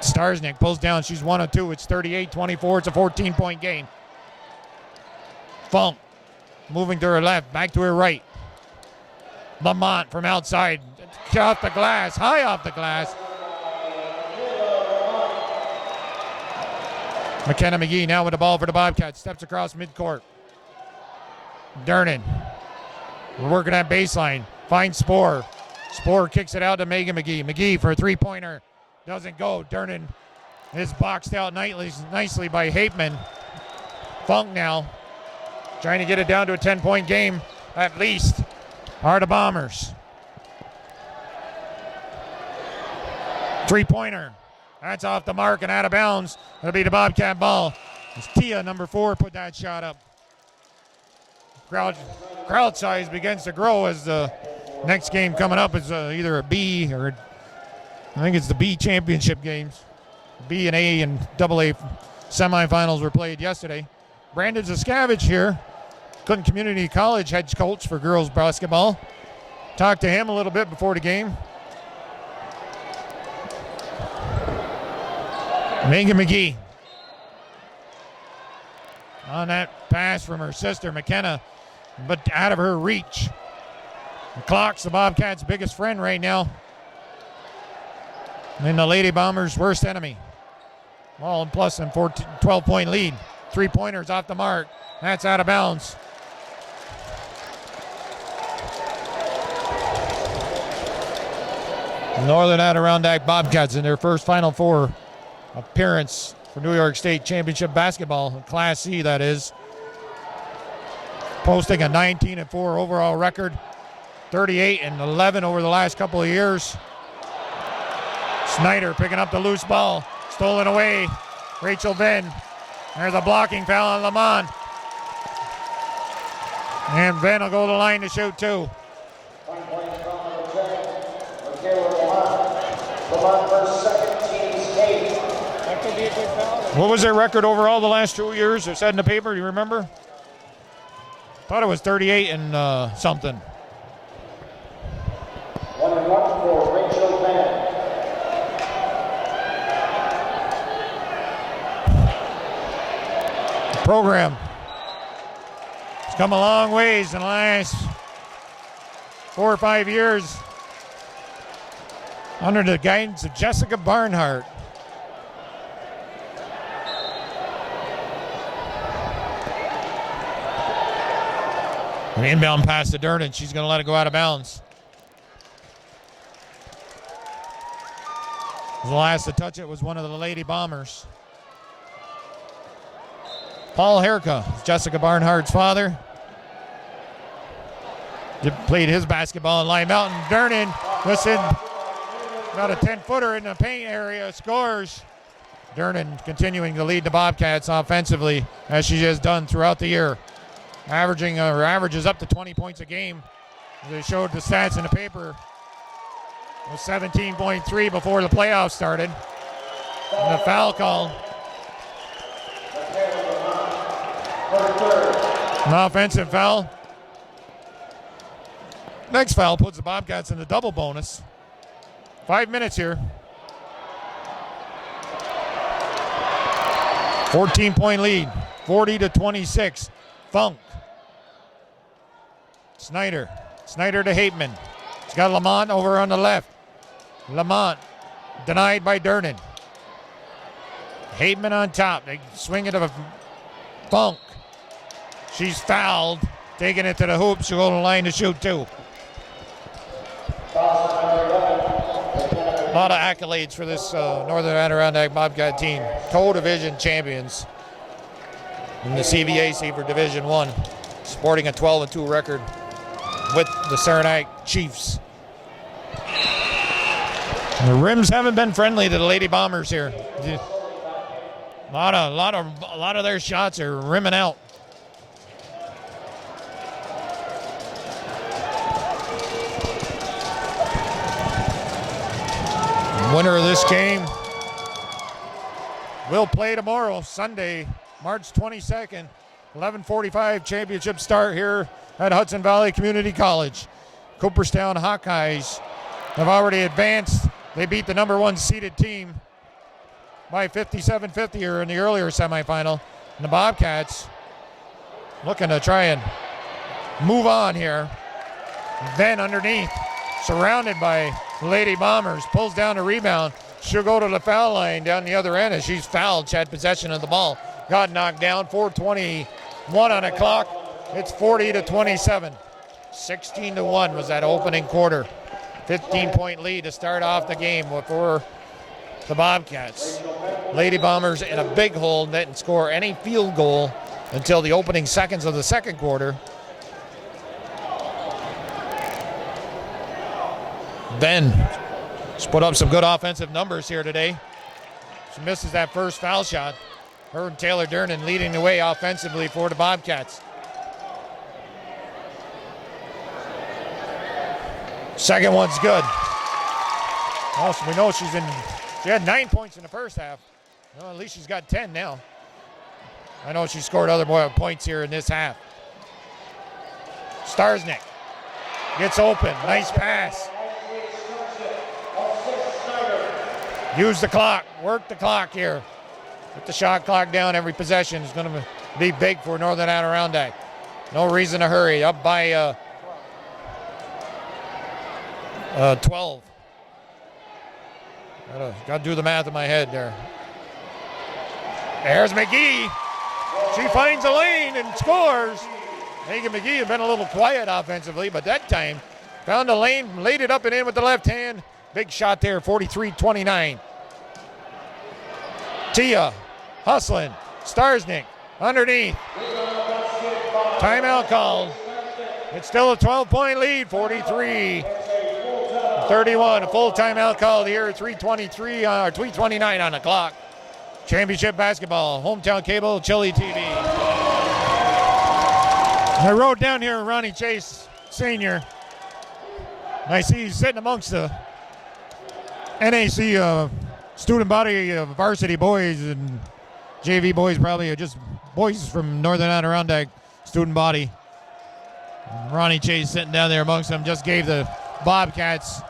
Starsnick pulls down. She's 1 of 2. It's 38-24. It's a 14-point game. Funk moving to her left. Back to her right. Lamont from outside. Off the glass. High off the glass. McKenna McGee now with the ball for the Bobcats. Steps across midcourt. Durnan. We're working that baseline. Finds Spoor. Spoor kicks it out to Megan McGee. McGee for a three-pointer. Doesn't go. Durnan is boxed out nicely by Hapeman. Funk now trying to get it down to a 10-point game at least. Are the Bombers. Three-pointer. That's off the mark and out of bounds. It'll be the Bobcat ball. As Tia, number 4, put that shot up. Crowd size begins to grow as the next game coming up is either a B or I think it's the B championship games. B and A and AA semifinals were played yesterday. Brandon Zaskavich here, Clinton Community College head coach for girls basketball. Talked to him a little bit before the game. Megan McGee on that pass from her sister McKenna, but out of her reach. The clock's the Bobcats' biggest friend right now, and the Lady Bombers' worst enemy. All plus in 12-point lead. 3-pointers off the mark. That's out of bounds. Northern Adirondack Bobcats in their first Final Four appearance for New York State Championship basketball, Class C that is. Posting a 19-4 overall record, 38-11 over the last couple of years. Snyder picking up the loose ball, stolen away. Rachel Venn. There's a blocking foul on Lamont. And Venn will go to the line to shoot 2. What was their record overall the last 2 years? It said in the paper, do you remember? Thought it was 38 and something. 1-1 for Rachel Bennett. Program has come a long ways in the last 4 or 5 years under the guidance of Jessica Barnhart. An inbound pass to Durden. She's going to let it go out of bounds. The last to touch it was one of the Lady Bombers. Paul Herka, Jessica Barnhart's father. Played his basketball in Lime Mountain. Durden, listen, got a 10-footer in the paint area, scores. Durden continuing to lead the Bobcats offensively as she has done throughout the year. Averages up to 20 points a game. They showed the stats in the paper. It was 17.3 before the playoffs started. And the foul call. An offensive foul. Next foul puts the Bobcats in the double bonus. 5 minutes here. 14-point lead, 40-26. Funk. Snyder to Hateman. He's got Lamont over on the left. Lamont denied by Durden. Hateman on top. They swing it to Funk. She's fouled. Taking it to the hoop. She'll go to the line to shoot 2. A lot of accolades for this Northern Adirondack Bobcat team. Co-division champions in the CVAC for Division I. Sporting a 12-2 record with the Saranac Chiefs. The rims haven't been friendly to the Lady Bombers here. A lot of their shots are rimming out. Winner of this game will play tomorrow, Sunday, March 22nd, 11:45 championship start here at Hudson Valley Community College. Cooperstown Hawkeyes have already advanced. They beat the number 1 seeded team by 57-50 in the earlier semifinal. And the Bobcats looking to try and move on here. Then underneath, surrounded by Lady Bombers, pulls down a rebound. She'll go to the foul line down the other end as she's fouled. She had possession of the ball. Got knocked down. 4:21 on the clock. It's 40-27. 16-1 was that opening quarter. 15-point lead to start off the game for the Bobcats. Lady Bombers in a big hole, didn't score any field goal until the opening seconds of the second quarter. Then, just put up some good offensive numbers here today. She misses that first foul shot. Her and Taylor Durnan leading the way offensively for the Bobcats. Second one's good. Also, we know she had 9 points in the first half. Well, at least she's got 10 now. I know she scored other points here in this half. Starsnick gets open. Nice pass. Use the clock. Work the clock here. Put the shot clock down. Every possession is going to be big for Northern Adirondack. No reason to hurry. Up by 12. Got to do the math in my head there. There's McGee. She finds a lane and scores. Megan McGee has been a little quiet offensively, but that time found a lane, laid it up and in with the left hand. Big shot there, 43-29. Tia hustling. Starsnick underneath. Timeout called. It's still a 12-point lead, 43-31. A full timeout called here, 3:29 on the clock. Championship basketball, Hometown Cable, Chili TV. I rode down here with Ronnie Chase, Sr. And I see he's sitting amongst the NAC student body of varsity boys and JV boys, probably just boys from Northern Adirondack student body. And Ronnie Chase sitting down there amongst them just gave the Bobcats,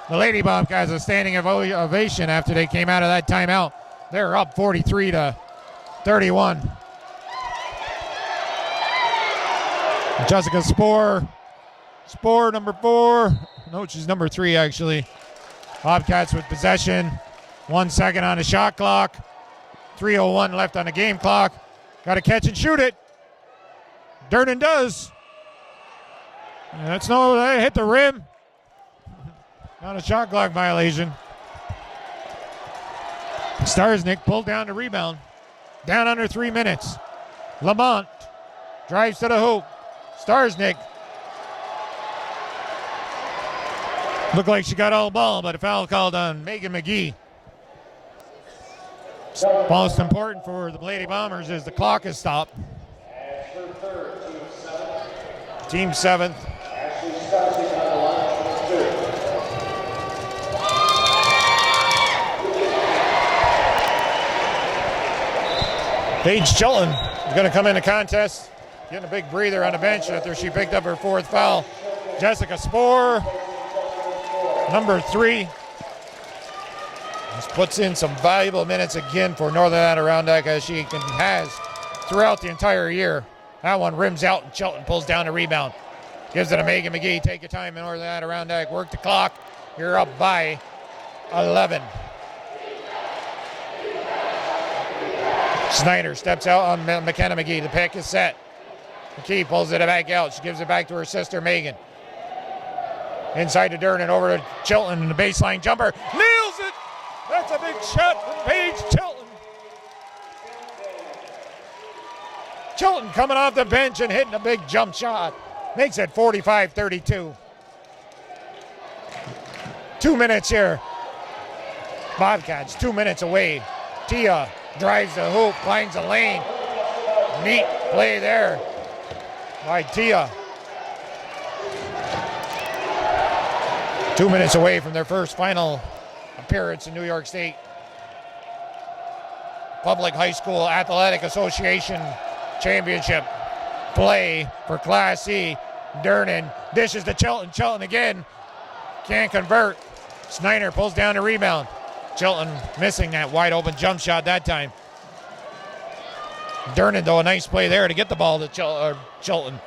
the Lady Bobcats, a standing ovation after they came out of that timeout. They're up 43-31. Jessica Spoor, number 4. No, she's number 3 actually. Bobcats with possession. 1 second on the shot clock. 3:01 left on the game clock. Got to catch and shoot it. Durnan does. That's they hit the rim. Not a shot clock violation. Starsnick pulled down the rebound. Down under 3 minutes. Lamont drives to the hoop. Starsnick. Looked like she got all ball, but a foul called on Megan McGee. Most important for the Lady Bombers is the clock is stopped. Team 7th. Paige Chilton is going to come in the contest, getting a big breather on the bench after she picked up her 4th foul. Jessica Spoor, number 3, just puts in some valuable minutes again for Northern Adirondack as she has throughout the entire year. That one rims out and Chilton pulls down the rebound. Gives it to Megan McGee. Take your time in Northern Adirondack. Work the clock. You're up by 11. Snyder steps out on McKenna McGee. The pick is set. McGee pulls it back out. She gives it back to her sister, Megan. Inside to Durnan, over to Chilton, and the baseline jumper. Nails it! That's a big shot from Paige Chilton. Chilton coming off the bench and hitting a big jump shot. Makes it 45-32. 2 minutes here. Bobcats 2 minutes away. Tia drives the hoop, finds a lane. Neat play there by Tia. 2 minutes away from their first final appearance in New York State. Public High School Athletic Association Championship play for Class C. Durnan dishes to Chilton. Chilton again. Can't convert. Snyder pulls down the rebound. Chilton missing that wide open jump shot that time. Durnan, though, a nice play there to get the ball to Chilton.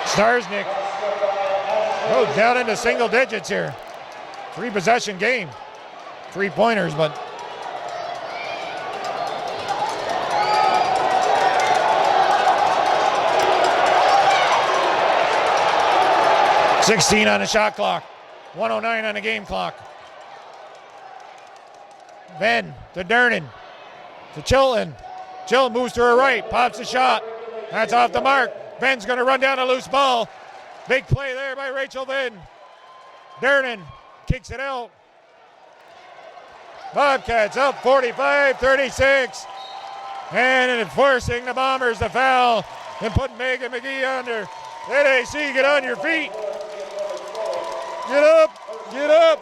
Starsnick goes down into single digits here. 3-possession game. 3-pointers, but 16 on the shot clock. 1:09 on the game clock. Venn to Durnan. To Chilton. Chilton moves to her right. Pops a shot. That's off the mark. Venn's going to run down a loose ball. Big play there by Rachel Venn. Durnan kicks it out. Bobcats up 45-36. And enforcing the Bombers to foul and put Megan McGee under. NAC, get on your feet. Get up, get up.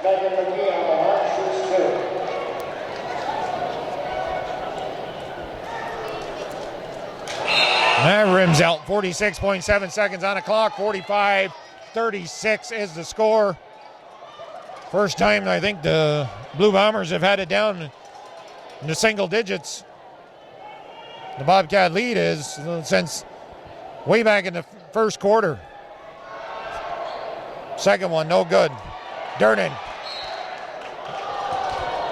Megan McGee on the line, shoots 2. That rims out. 46.7 seconds on the clock. 45-36 is the score. First time I think the Blue Bombers have had it down in the single digits. The Bobcat lead is since way back in the first quarter. Second one, no good. Durnan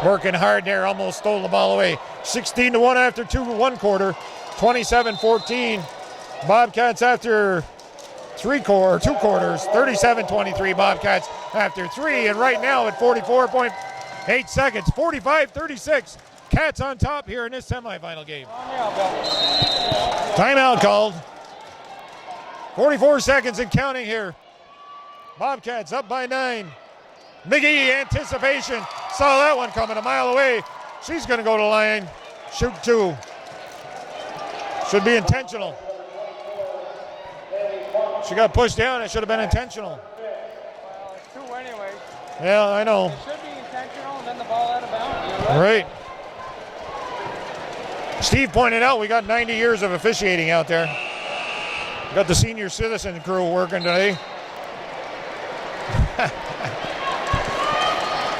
working hard there, almost stole the ball away. 16-1 after one quarter. 27-14. Bobcats after two quarters. 37-23 Bobcats after 3. And right now at 44.8 seconds, 45-36. Cats on top here in this semifinal game. Timeout called. 44 seconds and counting here. Bobcats up by 9. McGee, anticipation. Saw that one coming a mile away. She's going to go to the line. Shoot 2. Should be intentional. She got pushed down. It should have been intentional. Well, it's 2 anyway. Yeah, I know. It should be intentional, and then the ball out of bounds. Right. Steve pointed out we got 90 years of officiating out there. Got the senior citizen crew working today.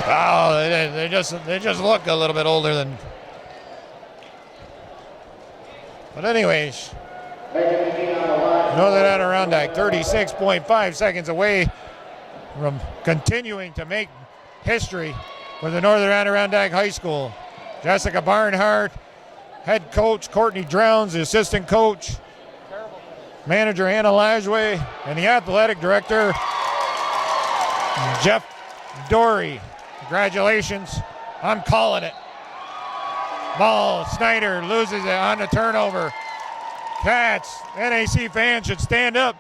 Wow, they just look a little bit older than. But anyways, Northern Adirondack 36.5 seconds away from continuing to make history for the Northern Adirondack High School. Jessica Barnhart, head coach Courtney Drowns, the assistant coach, manager Anna Lajway, and the athletic director Jeff Dory. Congratulations. I'm calling it. Ball, Snyder loses it on the turnover. Cats, NAC fans should stand up.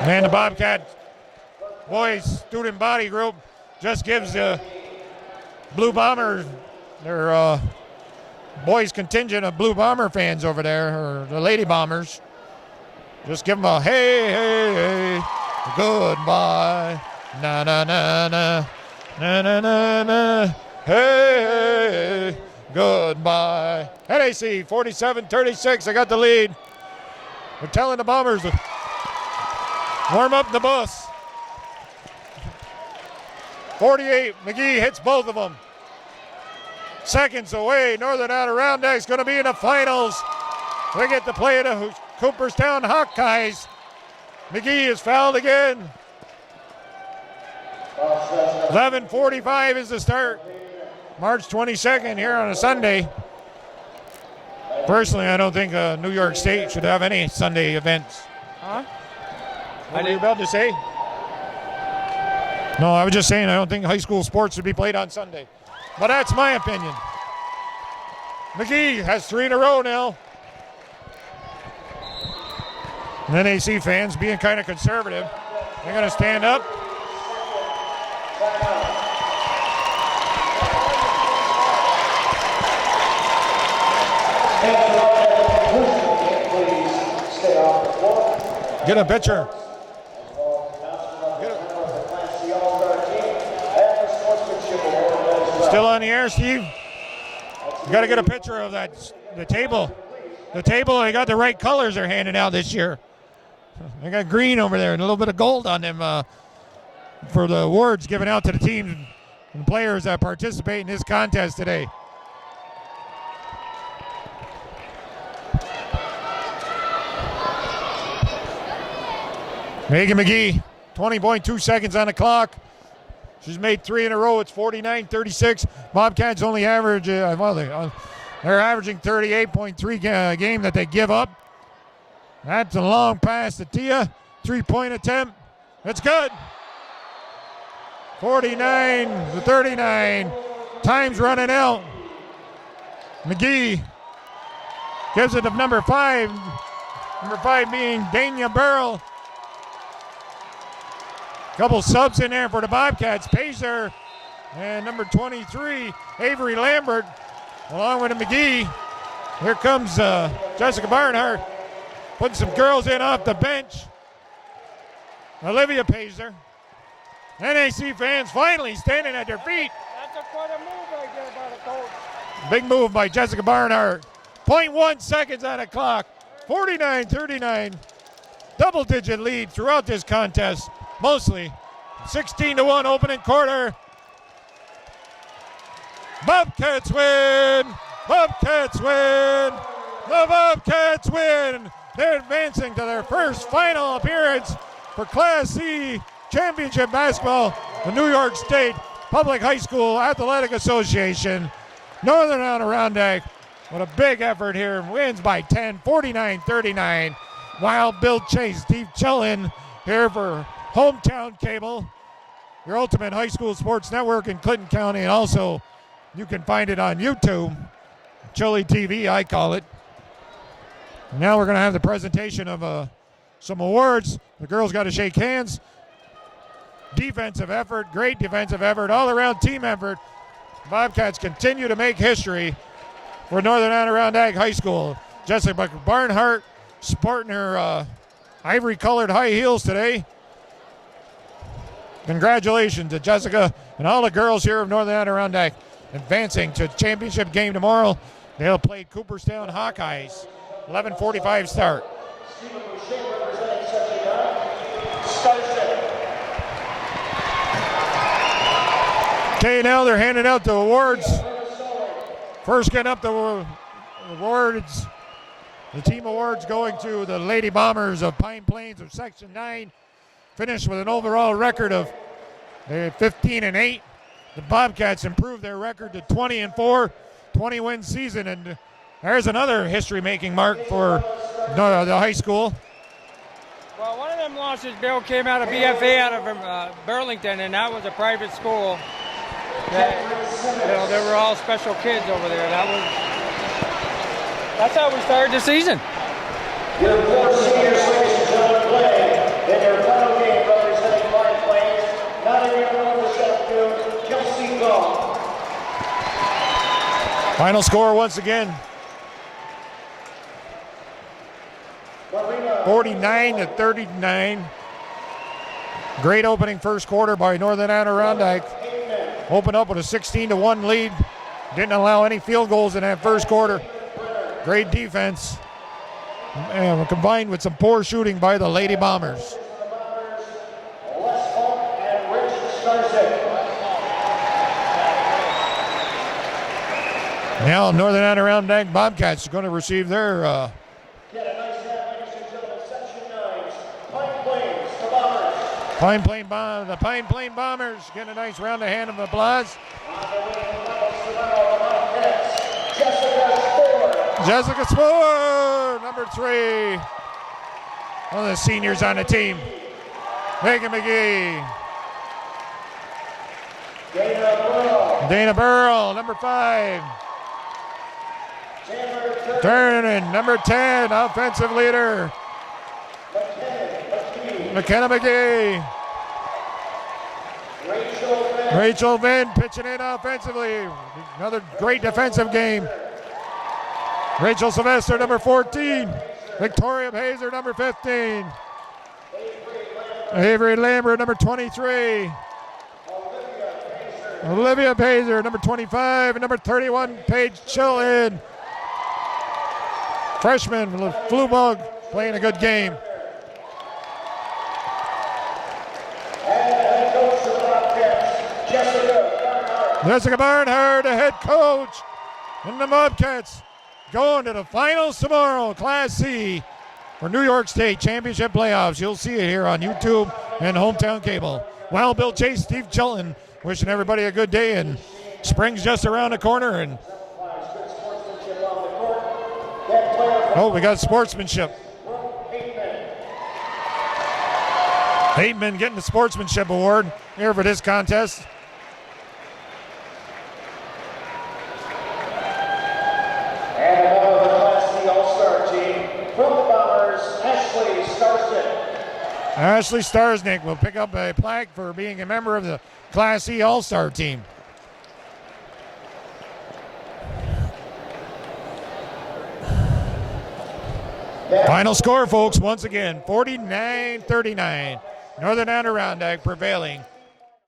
And the Bobcat boys student body group just gives the Blue Bomber, their boys contingent of Blue Bomber fans over there, or the Lady Bombers, just give them a hey, hey, hey, goodbye, na na na na, na na na na, hey, hey, goodbye. NAC 47-36, I got the lead. We're telling the Bombers to warm up the bus. 48, McGee hits both of them. Seconds away, Northern Adirondack's going to be in the finals. They get to play the Cooperstown Hawkeyes. McGee is fouled again. 11:45 is the start. March 22nd here on a Sunday. Personally, I don't think New York State should have any Sunday events. Huh? What were you about to say? No, I was just saying I don't think high school sports should be played on Sunday. But that's my opinion. McGee has 3 in a row now. NAC fans being kind of conservative. They're going to stand up. Get a pitcher. Still on the air, Steve? You got to get a picture of that. The table, they got the right colors they're handing out this year. They got green over there and a little bit of gold on them for the awards given out to the teams and players that participate in this contest today. Megan McGee, 20.2 seconds on the clock. She's made 3 in a row. It's 49-36. Bobcats only average, they're averaging 38.3 game that they give up. That's a long pass to Tia. 3-point attempt. That's good. 49-39. Time's running out. McGee Gives it to number 5. Number 5 being Dana Burrell. Couple subs in there for the Bobcats. Pacer and number 23, Avery Lambert, along with the McGee. Here comes Jessica Barnhart, putting some girls in off the bench. Olivia Pacer. NAC fans finally standing at their feet. That's quite a move right there by the coach. Big move by Jessica Barnhart. 0.1 seconds on the clock. 49-39. Double-digit lead throughout this contest. Mostly 16-1 opening quarter. Bobcats win! Bobcats win! The Bobcats win! They're advancing to their first final appearance for Class C Championship Basketball, the New York State Public High School Athletic Association. Northern Adirondack with a big effort here, wins by 10, 49-39. Wild Bill Chase, Steve Chellin here for Hometown Cable, your ultimate high school sports network in Clinton County, and also you can find it on YouTube. Chili TV, I call it. Now we're going to have the presentation of some awards. The girls got to shake hands. Defensive effort, great defensive effort, all-around team effort. Bobcats continue to make history for Northern Adirondack High School. Jessica Barnhart sporting her ivory-colored high heels today. Congratulations to Jessica and all the girls here of Northern Adirondack advancing to championship game tomorrow. They'll play Cooperstown Hawkeyes. 11:45 start. Okay, now they're handing out the awards. First getting up the awards, the team awards going to the Lady Bombers of Pine Plains of Section 9. Finished with an overall record of 15-8. The Bobcats improved their record to 20-4, 20-win season, and there's another history-making mark for the high school. Well, one of them losses, Bill, came out of BFA out of Burlington, and that was a private school. There were all special kids over there. That's how we started the season. Your four seniors, ladies and gentlemen, play in their final game representing Pine Plains. Not in your room this afternoon, Kelsey Gall. Final score once again, 49-39. Great opening first quarter by Northern Adirondack. Opened up with a 16-1 lead. Didn't allow any field goals in that first quarter. Great defense. And combined with some poor shooting by the Lady Bombers. Now Northern Adirondack Bobcats are going to receive their Get a nice hand, ladies and gentlemen, Section 9's Pine Plains, the Bombers. the Pine Plain Bombers get a nice round of hand of applause. On the way to the medals tomorrow, the Bobcats, Jessica Spore. Jessica Spore, number 3. One of the seniors on the team. Megan McGee. Dana Burrell, number 5. Turner, number 10, offensive leader. McKenna McGee. Rachel Vinn pitching in offensively. Another great defensive game. Rachel Sylvester, number 14. Victoria Hazer, number 15. Avery Lambert, number 23. Olivia Pazer, number 25. And number 31, Paige Chillin. Freshman, Flu Bug, playing a good game. Jessica Barnhart, the head coach, and the Bobcats going to the finals tomorrow, Class C, for New York State Championship playoffs. You'll see it here on YouTube and Hometown Cable. Wild Bill Chase, Steve Chilton, wishing everybody a good day, and spring's just around the corner. And oh, we got sportsmanship. Bateman getting the sportsmanship award here for this contest. And a member of the Class C All-Star Ashley Starsnick will pick up a plaque for being a member of the Class E All-Star team. Final score, folks, once again, 49-39. Northern Adirondack prevailing